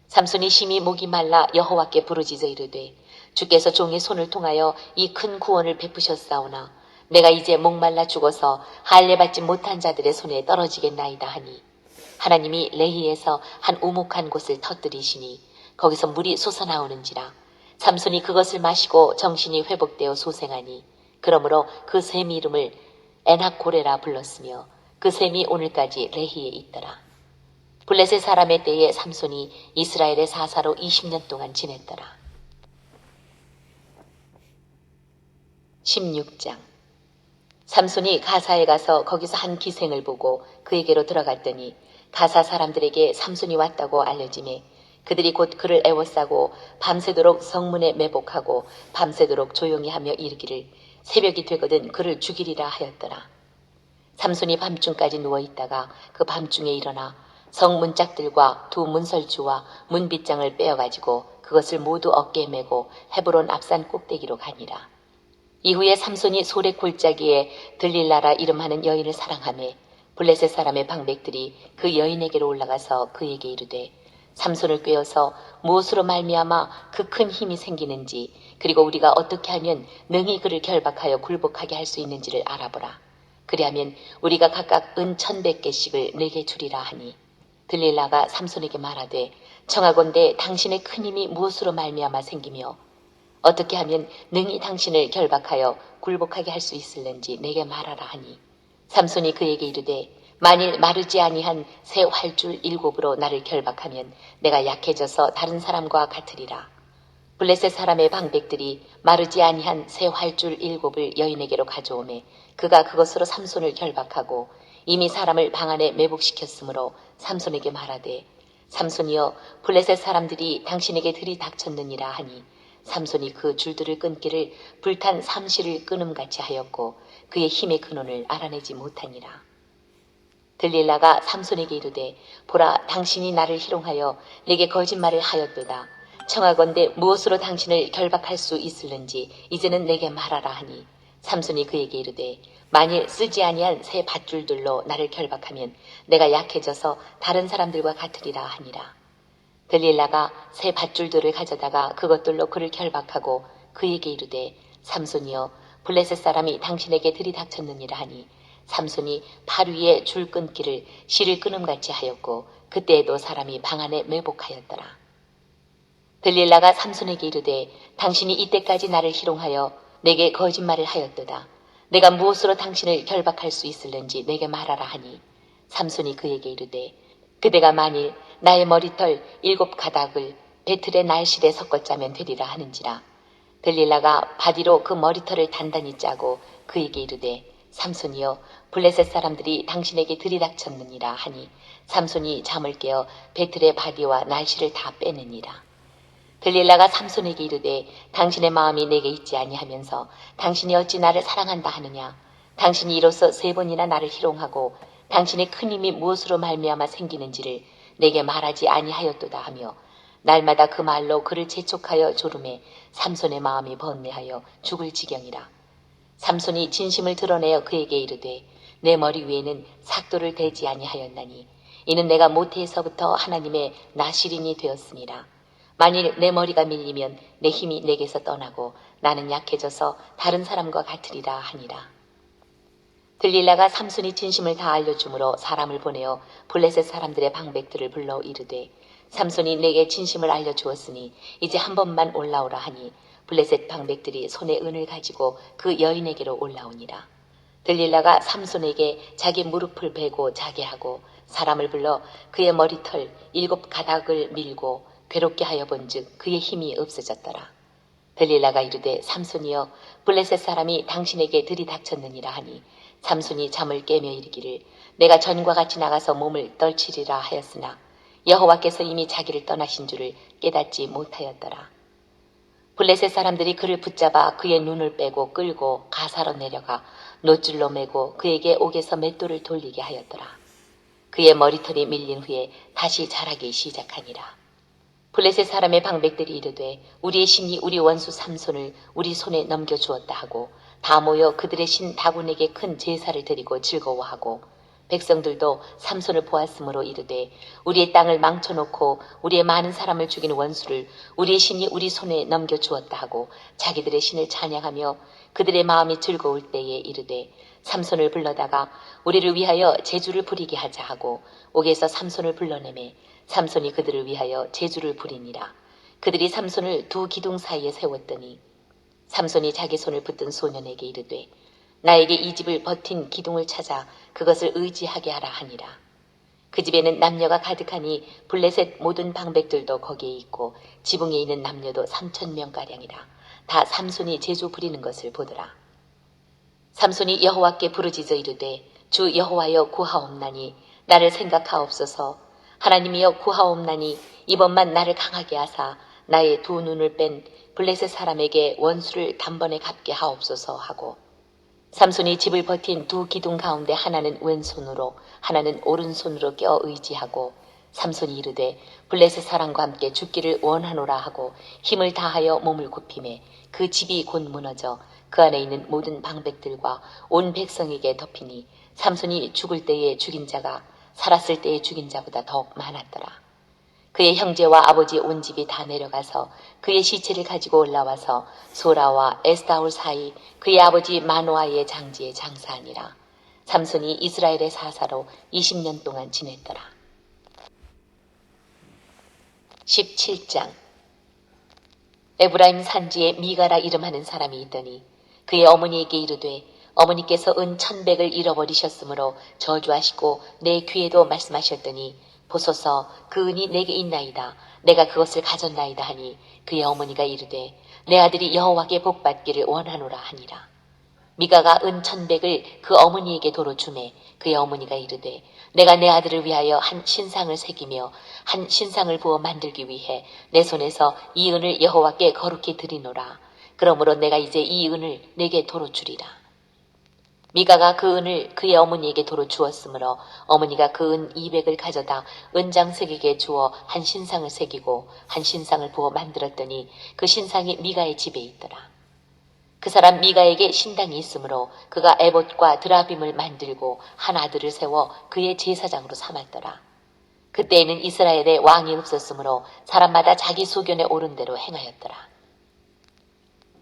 삼손이 심히 목이 말라 여호와께 부르짖어 이르되 주께서 종의 손을 통하여 이 큰 구원을 베푸셨사오나 내가 이제 목말라 죽어서 할례 받지 못한 자들의 손에 떨어지겠나이다 하니 하나님이 레히에서 한 우묵한 곳을 터뜨리시니 거기서 물이 솟아나오는지라. 삼손이 그것을 마시고 정신이 회복되어 소생하니 그러므로 그 샘 이름을 에낙고레라 불렀으며 그 샘이 오늘까지 레히에 있더라. 블레셋 사람의 때에 삼손이 이스라엘의 사사로 20년 동안 지냈더라. 16장. 삼손이 가사에 가서 거기서 한 기생을 보고 그에게로 들어갔더니 가사 사람들에게 삼손이 왔다고 알려지매 그들이 곧 그를 애워싸고 밤새도록 성문에 매복하고 밤새도록 조용히 하며 이르기를 새벽이 되거든 그를 죽이리라 하였더라. 삼손이 밤중까지 누워있다가 그 밤중에 일어나 성문짝들과 두 문설주와 문빗장을 빼어가지고 그것을 모두 어깨에 메고 헤브론 앞산 꼭대기로 가니라. 이후에 삼손이 소래 골짜기에 들릴라라 이름하는 여인을 사랑하매 블레셋 사람의 방백들이 그 여인에게로 올라가서 그에게 이르되 삼손을 꿰어서 무엇으로 말미암아 그 큰 힘이 생기는지 그리고 우리가 어떻게 하면 능히 그를 결박하여 굴복하게 할 수 있는지를 알아보라. 그리하면 우리가 각각 은 1,100개씩을 내게 주리라 하니 들릴라가 삼손에게 말하되 청하건대 당신의 큰 힘이 무엇으로 말미암아 생기며 어떻게 하면 능히 당신을 결박하여 굴복하게 할 수 있을는지 내게 말하라 하니 삼손이 그에게 이르되 만일 마르지 아니한 새 활줄 7으로 나를 결박하면 내가 약해져서 다른 사람과 같으리라. 블레셋 사람의 방백들이 마르지 아니한 새 활줄 7을 여인에게로 가져오매 그가 그것으로 삼손을 결박하고 이미 사람을 방 안에 매복시켰으므로 삼손에게 말하되 삼손이여 블레셋 사람들이 당신에게 들이닥쳤느니라 하니 삼손이 그 줄들을 끊기를 불탄 삼시를 끊음같이 하였고 그의 힘의 근원을 알아내지 못하니라. 들릴라가 삼손에게 이르되 보라 당신이 나를 희롱하여 내게 거짓말을 하였도다. 청하건대 무엇으로 당신을 결박할 수 있을는지 이제는 내게 말하라 하니 삼손이 그에게 이르되 만일 쓰지 아니한 새 밧줄들로 나를 결박하면 내가 약해져서 다른 사람들과 같으리라 하니라. 들릴라가 새 밧줄들을 가져다가 그것들로 그를 결박하고 그에게 이르되 삼손이여 블레셋 사람이 당신에게 들이닥쳤느니라 하니 삼손이 팔 위에 줄 끊기를 실을 끊음같이 하였고 그때에도 사람이 방 안에 매복하였더라. 들릴라가 삼손에게 이르되 당신이 이때까지 나를 희롱하여 내게 거짓말을 하였도다. 내가 무엇으로 당신을 결박할 수 있을는지 내게 말하라 하니 삼손이 그에게 이르되 그대가 만일 나의 머리털 7가닥을 배틀의 날실에 섞어 짜면 되리라 하는지라. 들릴라가 바디로 그 머리털을 단단히 짜고 그에게 이르되 삼손이여 블레셋 사람들이 당신에게 들이닥쳤느니라 하니 삼손이 잠을 깨어 배틀의 바디와 날실을 다 빼느니라. 들릴라가 삼손에게 이르되 당신의 마음이 내게 있지 아니하면서 당신이 어찌 나를 사랑한다 하느냐. 당신이 이로써 3번이나 나를 희롱하고 당신의 큰 힘이 무엇으로 말미암아 생기는지를 내게 말하지 아니하였도다 하며 날마다 그 말로 그를 재촉하여 조름에 삼손의 마음이 번뇌하여 죽을 지경이라. 삼손이 진심을 드러내어 그에게 이르되 내 머리 위에는 삭도를 대지 아니하였나니 이는 내가 모태에서부터 하나님의 나시린이 되었으니라. 만일 내 머리가 밀리면 내 힘이 내게서 떠나고 나는 약해져서 다른 사람과 같으리라 하니라. 들릴라가 삼손이 진심을 다 알려주므로 사람을 보내어 블레셋 사람들의 방백들을 불러 이르되 삼손이 내게 진심을 알려주었으니 이제 한 번만 올라오라 하니 블레셋 방백들이 손에 은을 가지고 그 여인에게로 올라오니라. 들릴라가 삼손에게 자기 무릎을 베고 자게 하고 사람을 불러 그의 머리털 7가닥을 밀고 괴롭게 하여 본즉 그의 힘이 없어졌더라. 들릴라가 이르되 삼손이여 블레셋 사람이 당신에게 들이닥쳤느니라 하니 삼손이 잠을 깨며 이르기를 내가 전과 같이 나가서 몸을 떨치리라 하였으나 여호와께서 이미 자기를 떠나신 줄을 깨닫지 못하였더라. 블레셋 사람들이 그를 붙잡아 그의 눈을 빼고 끌고 가사로 내려가 노줄로 매고 그에게 옥에서 맷돌을 돌리게 하였더라. 그의 머리털이 밀린 후에 다시 자라기 시작하니라. 블레셋 사람의 방백들이 이르되 우리의 신이 우리 원수 삼손을 우리 손에 넘겨주었다 하고 다 모여 그들의 신 다곤에게 큰 제사를 드리고 즐거워하고 백성들도 삼손을 보았으므로 이르되 우리의 땅을 망쳐놓고 우리의 많은 사람을 죽인 원수를 우리의 신이 우리 손에 넘겨주었다 하고 자기들의 신을 찬양하며 그들의 마음이 즐거울 때에 이르되 삼손을 불러다가 우리를 위하여 제주를 부리게 하자 하고 옥에서 삼손을 불러내매 삼손이 그들을 위하여 제주를 부리니라. 그들이 삼손을 두 기둥 사이에 세웠더니 삼손이 자기 손을 붙든 소년에게 이르되 나에게 이 집을 버틴 기둥을 찾아 그것을 의지하게 하라 하니라. 그 집에는 남녀가 가득하니 블레셋 모든 방백들도 거기에 있고 지붕에 있는 남녀도 3,000명가량이라. 다 삼손이 제주 부리는 것을 보더라. 삼손이 여호와께 부르짖어 이르되 주 여호와여 구하옵나니 나를 생각하옵소서. 하나님이여 구하옵나니 이번만 나를 강하게 하사 나의 두 눈을 뺀 블레셋 사람에게 원수를 단번에 갚게 하옵소서 하고 삼손이 집을 버틴 두 기둥 가운데 하나는 왼손으로 하나는 오른손으로 껴 의지하고 삼손이 이르되 블레셋 사람과 함께 죽기를 원하노라 하고 힘을 다하여 몸을 굽히매 그 집이 곧 무너져 그 안에 있는 모든 방백들과 온 백성에게 덮이니 삼손이 죽을 때에 죽인 자가 살았을 때에 죽인 자보다 더욱 많았더라. 그의 형제와 아버지의 온 집이 다 내려가서 그의 시체를 가지고 올라와서 소라와 에스다올 사이 그의 아버지 마노아의 장지에 장사하니라. 삼손이 이스라엘의 사사로 20년 동안 지냈더라. 17장. 에브라임 산지에 미가라 이름하는 사람이 있더니 그의 어머니에게 이르되 어머니께서 은 1,100을 잃어버리셨으므로 저주하시고 내 귀에도 말씀하셨더니 보소서 그 은이 내게 있나이다. 내가 그것을 가졌나이다 하니 그의 어머니가 이르되 내 아들이 여호와께 복받기를 원하노라 하니라. 미가가 은 1,100을 그 어머니에게 도로 주매 그의 어머니가 이르되 내가 내 아들을 위하여 한 신상을 새기며 한 신상을 부어 만들기 위해 내 손에서 이 은을 여호와께 거룩히 드리노라. 그러므로 내가 이제 이 은을 내게 도로 주리라. 미가가 그 은을 그의 어머니에게 도로 주었으므로 어머니가 그 은 200을 가져다 은장색에게 주어 한 신상을 새기고 한 신상을 부어 만들었더니 그 신상이 미가의 집에 있더라. 그 사람 미가에게 신당이 있으므로 그가 에봇과 드라빔을 만들고 한 아들을 세워 그의 제사장으로 삼았더라. 그때에는 이스라엘에 왕이 없었으므로 사람마다 자기 소견에 오른 대로 행하였더라.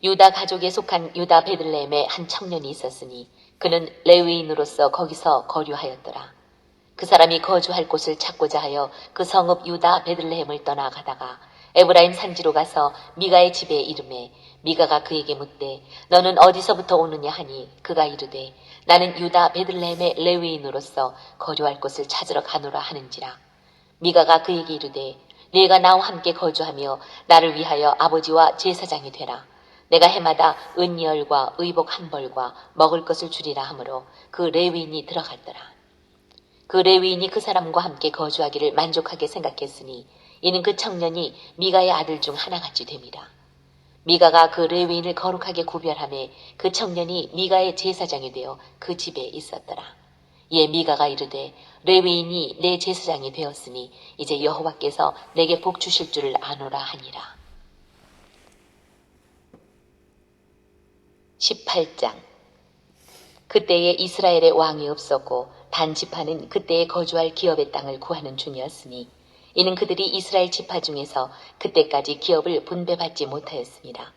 유다 가족에 속한 유다 베들레헴에 한 청년이 있었으니 그는 레위인으로서 거기서 거류하였더라. 그 사람이 거주할 곳을 찾고자 하여 그 성읍 유다 베들레헴을 떠나가다가 에브라임 산지로 가서 미가의 집에 이르매 미가가 그에게 묻되 너는 어디서부터 오느냐 하니 그가 이르되 나는 유다 베들레헴의 레위인으로서 거주할 곳을 찾으러 가노라 하는지라. 미가가 그에게 이르되 네가 나와 함께 거주하며 나를 위하여 아버지와 제사장이 되라. 내가 해마다 은열과 의복 한 벌과 먹을 것을 주리라 하므로 그 레위인이 들어갔더라. 그 레위인이 그 사람과 함께 거주하기를 만족하게 생각했으니 이는 그 청년이 미가의 아들 중 하나같이 됨이라. 미가가 그 레위인을 거룩하게 구별하며 그 청년이 미가의 제사장이 되어 그 집에 있었더라. 이에 미가가 이르되 레위인이 내 제사장이 되었으니 이제 여호와께서 내게 복 주실 줄을 아노라 하니라. 18장. 그때에 이스라엘의 왕이 없었고 단 지파는 그때에 거주할 기업의 땅을 구하는 중이었으니 이는 그들이 이스라엘 지파 중에서 그때까지 기업을 분배받지 못하였습니다.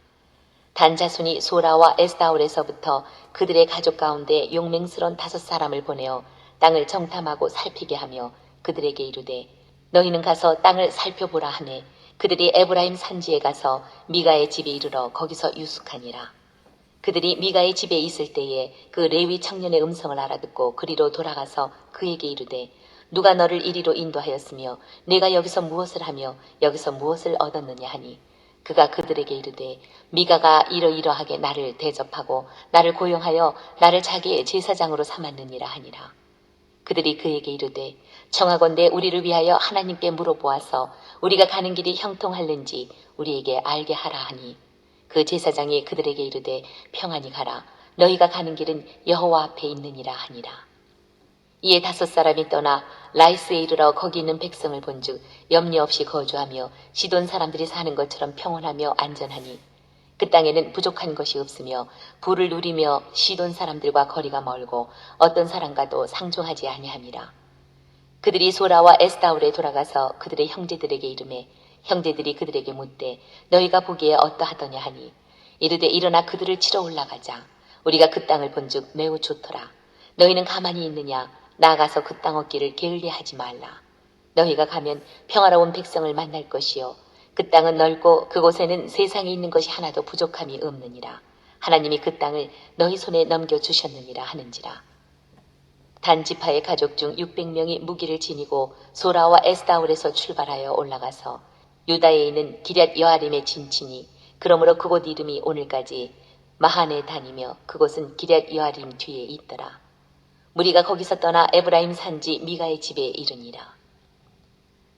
단 자손이 소라와 에스다올에서부터 그들의 가족 가운데 용맹스러운 5사람을 보내어 땅을 정탐하고 살피게 하며 그들에게 이르되 너희는 가서 땅을 살펴보라 하매 그들이 에브라임 산지에 가서 미가의 집에 이르러 거기서 유숙하니라. 그들이 미가의 집에 있을 때에 그 레위 청년의 음성을 알아듣고 그리로 돌아가서 그에게 이르되 누가 너를 이리로 인도하였으며 네가 여기서 무엇을 하며 여기서 무엇을 얻었느냐 하니 그가 그들에게 이르되 미가가 이러이러하게 나를 대접하고 나를 고용하여 나를 자기의 제사장으로 삼았느니라 하니라. 그들이 그에게 이르되 청하건대 우리를 위하여 하나님께 물어보아서 우리가 가는 길이 형통할는지 우리에게 알게 하라 하니 그 제사장이 그들에게 이르되 평안히 가라. 너희가 가는 길은 여호와 앞에 있느니라 하니라. 이에 5사람이 떠나 라이스에 이르러 거기 있는 백성을 본즉 염려 없이 거주하며 시돈 사람들이 사는 것처럼 평온하며 안전하니 그 땅에는 부족한 것이 없으며 부를 누리며 시돈 사람들과 거리가 멀고 어떤 사람과도 상종하지 아니함이라. 그들이 소라와 에스다올에 돌아가서 그들의 형제들에게 이르매 형제들이 그들에게 묻되 너희가 보기에 어떠하더냐 하니 이르되 일어나 그들을 치러 올라가자. 우리가 그 땅을 본즉 매우 좋더라. 너희는 가만히 있느냐? 나아가서 그 땅 얻기를 게을리하지 말라. 너희가 가면 평화로운 백성을 만날 것이요 그 땅은 넓고 그곳에는 세상에 있는 것이 하나도 부족함이 없느니라. 하나님이 그 땅을 너희 손에 넘겨주셨느니라 하는지라. 단 지파의 가족 중 600명이 무기를 지니고 소라와 에스다올에서 출발하여 올라가서 유다에 있는 기럇 여아림에 진치니 그러므로 그곳 이름이 오늘까지 마하네 다니며 그곳은 기럇 여아림 뒤에 있더라. 무리가 거기서 떠나 에브라임 산지 미가의 집에 이르니라.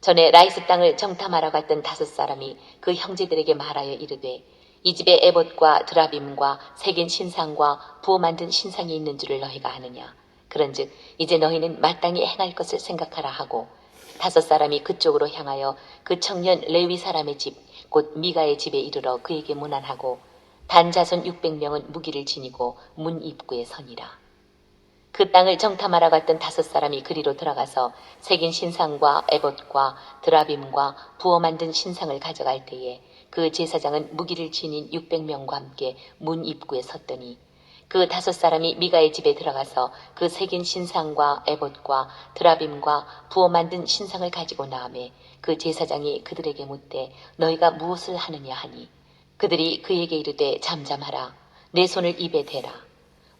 전에 라이스 땅을 정탐하러 갔던 5사람이 그 형제들에게 말하여 이르되 이 집에 에봇과 드라빔과 새긴 신상과 부어 만든 신상이 있는 줄을 너희가 아느냐. 그런즉 이제 너희는 마땅히 행할 것을 생각하라 하고 5사람이 그쪽으로 향하여 그 청년 레위 사람의 집 곧 미가의 집에 이르러 그에게 문안하고 단 자손 600명은 무기를 지니고 문 입구에 서니라. 그 땅을 정탐하러 갔던 5사람이 그리로 들어가서 새긴 신상과 에봇과 드라빔과 부어 만든 신상을 가져갈 때에 그 제사장은 무기를 지닌 600명과 함께 문 입구에 섰더니 그 5사람이 미가의 집에 들어가서 그 새긴 신상과 에봇과 드라빔과 부어 만든 신상을 가지고 나오매 그 제사장이 그들에게 묻되 너희가 무엇을 하느냐 하니 그들이 그에게 이르되 잠잠하라. 내 손을 입에 대라.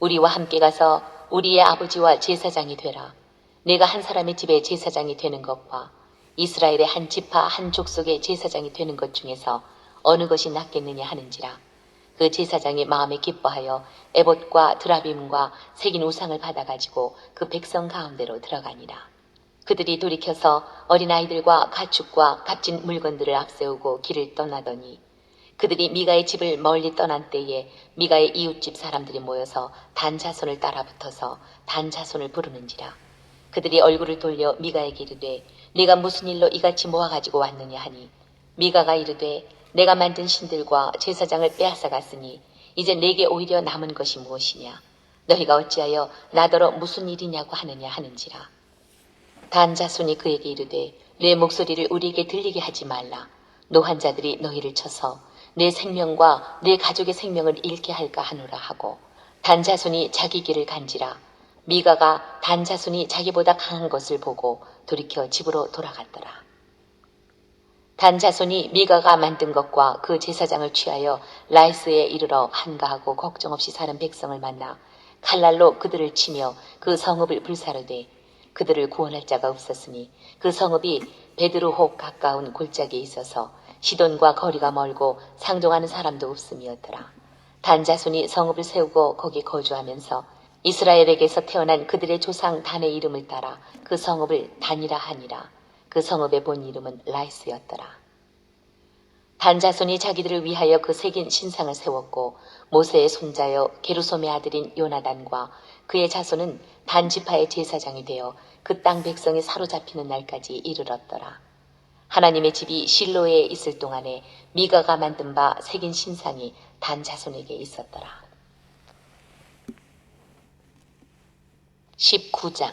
우리와 함께 가서 우리의 아버지와 제사장이 되라. 내가 한 사람의 집에 제사장이 되는 것과 이스라엘의 한 지파 한 족속의 제사장이 되는 것 중에서 어느 것이 낫겠느냐 하는지라. 그 제사장이 마음에 기뻐하여 에봇과 드라빔과 새긴 우상을 받아가지고 그 백성 가운데로 들어가니라. 그들이 돌이켜서 어린아이들과 가축과 값진 물건들을 앞세우고 길을 떠나더니 그들이 미가의 집을 멀리 떠난 때에 미가의 이웃집 사람들이 모여서 단 자손을 따라붙어서 단 자손을 부르는지라. 그들이 얼굴을 돌려 미가에게 이르되 네가 무슨 일로 이같이 모아가지고 왔느냐 하니 미가가 이르되 내가 만든 신들과 제사장을 빼앗아 갔으니 이제 내게 오히려 남은 것이 무엇이냐. 너희가 어찌하여 나더러 무슨 일이냐고 하느냐 하는지라. 단 자손이 그에게 이르되 내 목소리를 우리에게 들리게 하지 말라. 노한 자들이 너희를 쳐서 내 생명과 내 가족의 생명을 잃게 할까 하노라 하고 단 자손이 자기 길을 간지라. 미가가 단 자손이 자기보다 강한 것을 보고 돌이켜 집으로 돌아갔더라. 단 자손이 미가가 만든 것과 그 제사장을 취하여 라이스에 이르러 한가하고 걱정 없이 사는 백성을 만나 칼날로 그들을 치며 그 성읍을 불사르되 그들을 구원할 자가 없었으니 그 성읍이 베드로홉 가까운 골짜기에 있어서 시돈과 거리가 멀고 상종하는 사람도 없음이었더라. 단 자손이 성읍을 세우고 거기 거주하면서 이스라엘에게서 태어난 그들의 조상 단의 이름을 따라 그 성읍을 단이라 하니라. 그 성읍의 본 이름은 라이스였더라. 단 자손이 자기들을 위하여 그 새긴 신상을 세웠고 모세의 손자여 게르솜의 아들인 요나단과 그의 자손은 단 지파의 제사장이 되어 그 땅 백성이 사로잡히는 날까지 이르렀더라. 하나님의 집이 실로에 있을 동안에 미가가 만든 바 새긴 신상이 단 자손에게 있었더라. 19장.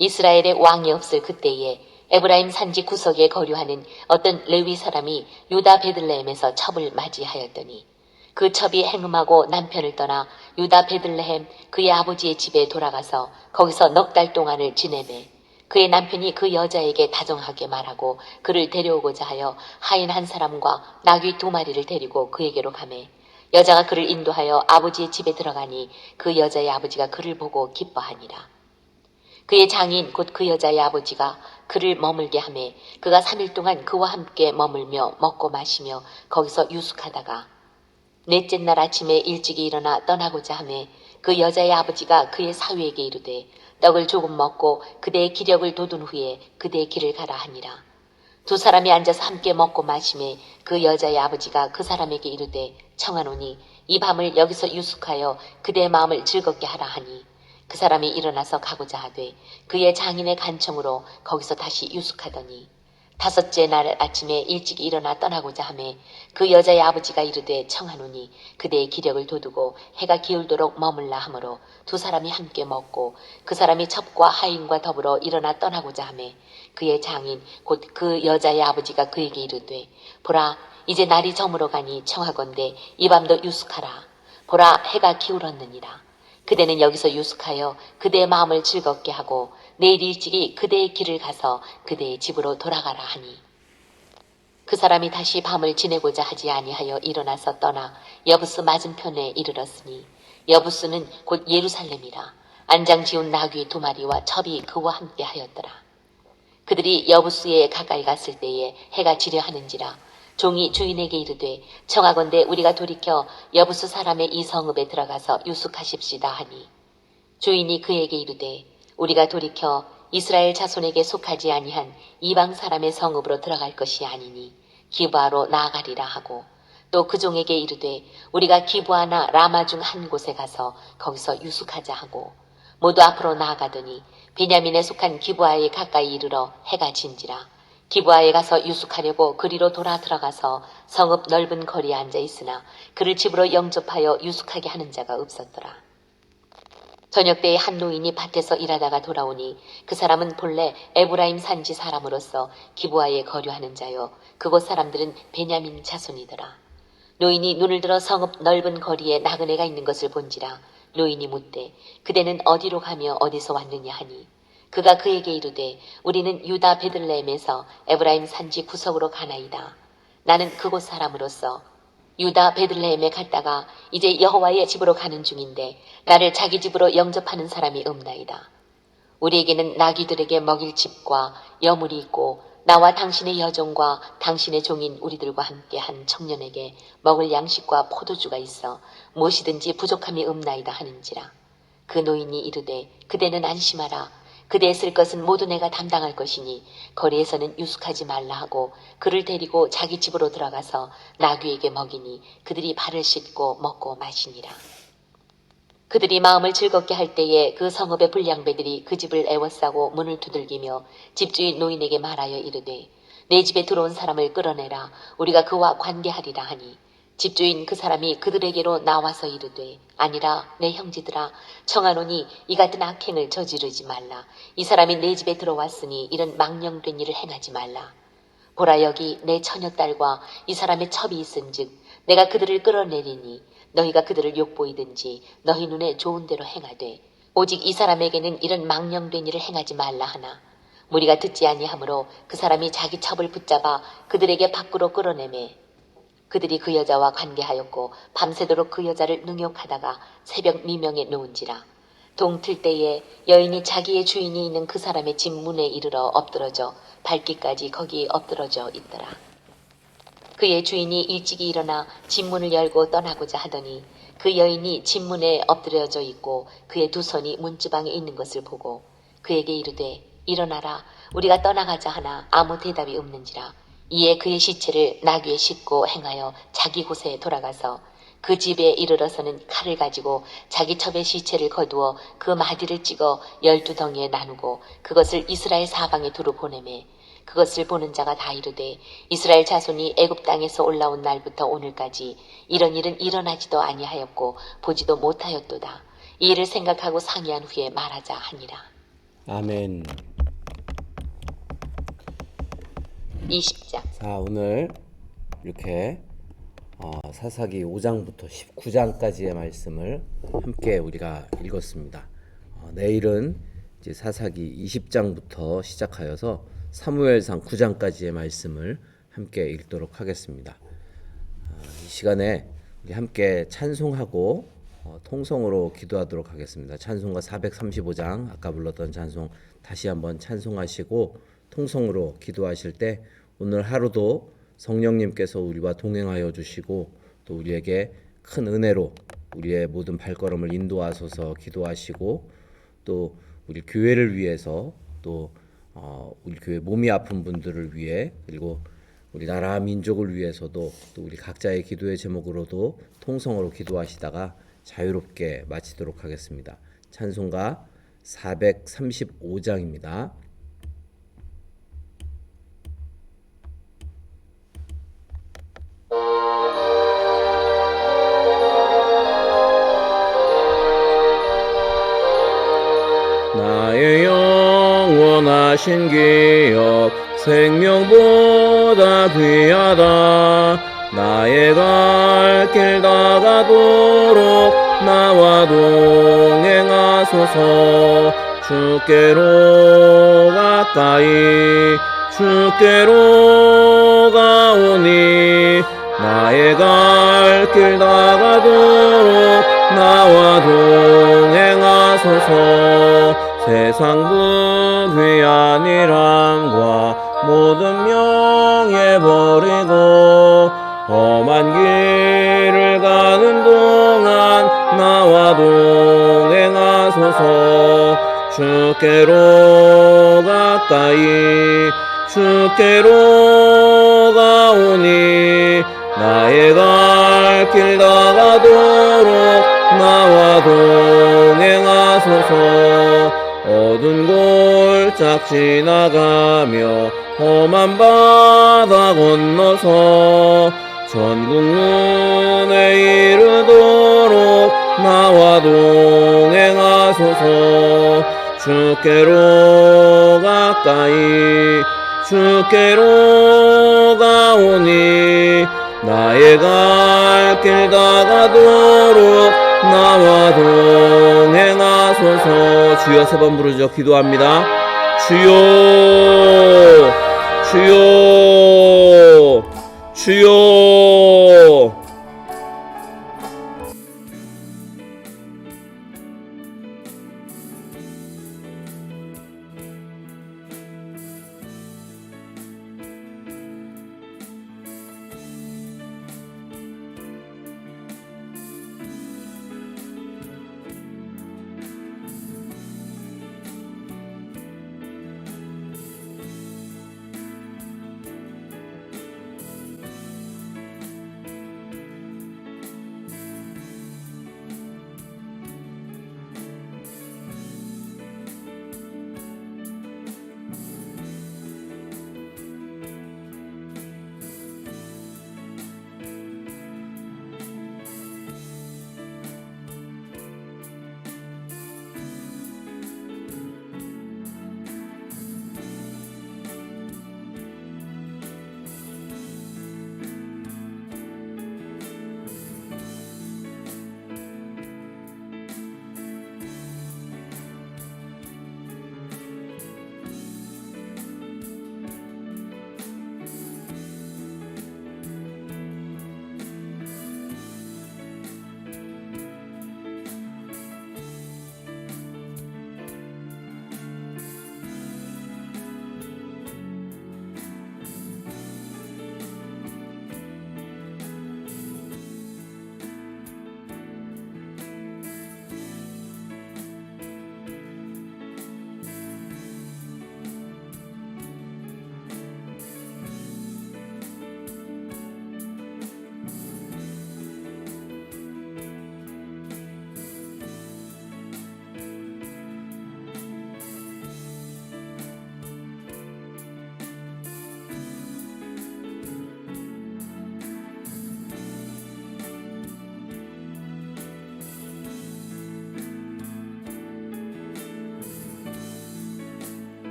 이스라엘의 왕이 없을 그때에 에브라임 산지 구석에 거류하는 어떤 레위 사람이 유다 베들레헴에서 첩을 맞이하였더니 그 첩이 행음하고 남편을 떠나 유다 베들레헴 그의 아버지의 집에 돌아가서 거기서 넉 달 동안을 지내매 그의 남편이 그 여자에게 다정하게 말하고 그를 데려오고자 하여 하인 한 사람과 나귀 2마리를 데리고 그에게로 가매 여자가 그를 인도하여 아버지의 집에 들어가니 그 여자의 아버지가 그를 보고 기뻐하니라. 그의 장인 곧 그 여자의 아버지가 그를 머물게 하매 그가 3일 동안 그와 함께 머물며 먹고 마시며 거기서 유숙하다가 넷째 날 아침에 일찍이 일어나 떠나고자 하매 그 여자의 아버지가 그의 사위에게 이르되 떡을 조금 먹고 그대의 기력을 돋운 후에 그대의 길을 가라 하니라. 2사람이 앉아서 함께 먹고 마시매 그 여자의 아버지가 그 사람에게 이르되 청하노니 이 밤을 여기서 유숙하여 그대의 마음을 즐겁게 하라 하니 그 사람이 일어나서 가고자 하되 그의 장인의 간청으로 거기서 다시 유숙하더니 5째 날 아침에 일찍 일어나 떠나고자 하매 그 여자의 아버지가 이르되 청하노니 그대의 기력을 돋우고 해가 기울도록 머물라 하므로 2사람이 함께 먹고 그 사람이 첩과 하인과 더불어 일어나 떠나고자 하매 그의 장인 곧 그 여자의 아버지가 그에게 이르되 보라 이제 날이 저물어 가니 청하건대 이 밤도 유숙하라. 보라 해가 기울었느니라. 그대는 여기서 유숙하여 그대의 마음을 즐겁게 하고 내일 일찍이 그대의 길을 가서 그대의 집으로 돌아가라 하니 그 사람이 다시 밤을 지내고자 하지 아니하여 일어나서 떠나 여부스 맞은편에 이르렀으니 여부스는 곧 예루살렘이라. 안장 지운 나귀 2마리와 첩이 그와 함께 하였더라. 그들이 여부스에 가까이 갔을 때에 해가 지려 하는지라 종이 주인에게 이르되 청하건대 우리가 돌이켜 여부스 사람의 이 성읍에 들어가서 유숙하십시다 하니 주인이 그에게 이르되 우리가 돌이켜 이스라엘 자손에게 속하지 아니한 이방 사람의 성읍으로 들어갈 것이 아니니 기브아로 나아가리라 하고 또 그 종에게 이르되 우리가 기브아나 라마 중 한 곳에 가서 거기서 유숙하자 하고 모두 앞으로 나아가더니 베냐민에 속한 기브아에 가까이 이르러 해가 진지라. 기브아에 가서 유숙하려고 그리로 돌아 들어가서 성읍 넓은 거리에 앉아 있으나 그를 집으로 영접하여 유숙하게 하는 자가 없었더라. 저녁 때에 한 노인이 밭에서 일하다가 돌아오니 그 사람은 본래 에브라임 산지 사람으로서 기브아에 거류하는 자요 그곳 사람들은 베냐민 자손이더라. 노인이 눈을 들어 성읍 넓은 거리에 나그네가 있는 것을 본지라. 노인이 묻되 그대는 어디로 가며 어디서 왔느냐 하니 그가 그에게 이르되 우리는 유다 베들레헴에서 에브라임 산지 구석으로 가나이다. 나는 그곳 사람으로서 유다 베들레헴에 갔다가 이제 여호와의 집으로 가는 중인데 나를 자기 집으로 영접하는 사람이 없나이다. 우리에게는 나귀들에게 먹일 집과 여물이 있고 나와 당신의 여종과 당신의 종인 우리들과 함께 한 청년에게 먹을 양식과 포도주가 있어 무엇이든지 부족함이 없나이다 하는지라. 그 노인이 이르되 그대는 안심하라. 그대의 쓸 것은 모두 내가 담당할 것이니 거리에서는 유숙하지 말라 하고 그를 데리고 자기 집으로 들어가서 나귀에게 먹이니 그들이 발을 씻고 먹고 마시니라. 그들이 마음을 즐겁게 할 때에 그 성읍의 불량배들이 그 집을 애워싸고 문을 두들기며 집주인 노인에게 말하여 이르되 내 집에 들어온 사람을 끌어내라. 우리가 그와 관계하리라 하니 집주인 그 사람이 그들에게로 나와서 이르되 아니라 내 형제들아 청하노니 이 같은 악행을 저지르지 말라. 이 사람이 내 집에 들어왔으니 이런 망령된 일을 행하지 말라. 보라 여기 내 처녀딸과 이 사람의 첩이 있은즉 내가 그들을 끌어내리니 너희가 그들을 욕보이든지 너희 눈에 좋은 대로 행하되 오직 이 사람에게는 이런 망령된 일을 행하지 말라 하나 무리가 듣지 아니하므로 그 사람이 자기 첩을 붙잡아 그들에게 밖으로 끌어내매 그들이 그 여자와 관계하였고 밤새도록 그 여자를 능욕하다가 새벽 미명에 놓은지라. 동틀 때에 여인이 자기의 주인이 있는 그 사람의 집 문에 이르러 엎드러져 밟기까지 거기에 엎드러져 있더라. 그의 주인이 일찍이 일어나 집 문을 열고 떠나고자 하더니 그 여인이 집 문에 엎드려져 있고 그의 두 손이 문지방에 있는 것을 보고 그에게 이르되 일어나라 우리가 떠나가자 하나 아무 대답이 없는지라. 이에 그의 시체를 나귀에 싣고 행하여 자기 곳에 돌아가서 그 집에 이르러서는 칼을 가지고 자기 첩의 시체를 거두어 그 마디를 찍어 12덩이에 나누고 그것을 이스라엘 사방에 두루 보내매 그것을 보는 자가 다 이르되 이스라엘 자손이 애굽 땅에서 올라온 날부터 오늘까지 이런 일은 일어나지도 아니하였고 보지도 못하였도다. 이 일을 생각하고 상의한 후에 말하자 하니라. 아멘. 20장. 자, 오늘 이렇게 사사기 5장부터 19장까지의 말씀을 함께 우리가 읽었습니다. 내일은 이제 사사기 20장부터 시작하여서 사무엘상 9장까지의 말씀을 함께 읽도록 하겠습니다. 이 시간에 우리 함께 찬송하고 통성으로 기도하도록 하겠습니다. 찬송가 435장 아까 불렀던 찬송 다시 한번 찬송하시고 통성으로 기도하실 때 오늘 하루도 성령님께서 우리와 동행하여 주시고 또 우리에게 큰 은혜로 우리의 모든 발걸음을 인도하소서 기도하시고 또 우리 교회를 위해서 또 우리 교회 몸이 아픈 분들을 위해 그리고 우리 나라 민족을 위해서도 또 우리 각자의 기도의 제목으로도 통성으로 기도하시다가 자유롭게 마치도록 하겠습니다. 찬송가 435장입니다. 나의 영원하신 기억 생명보다 귀하다. 나의 갈 길 다가도록 나와 동행하소서. 주께로 가까이 주께로 가오니 나의 갈 길 다가도록 나와 동행하소서. 세상 부귀한 일함과 모든 명예 버리고 험한 길을 가는 동안 나와 동행하소서. 주께로 가까이 주께로 가오니 나의 갈 길 다가도록 나와 동행하소서. 어두운 골짝 지나가며 험한 바다 건너서 전국 문에 이르도록 나와 동행하소서. 주께로 가까이 주께로 가오니 나의 갈 길 다가도록 나와 동행하소서. 주여 세 번 부르죠. 기도합니다. 주여 주여 주여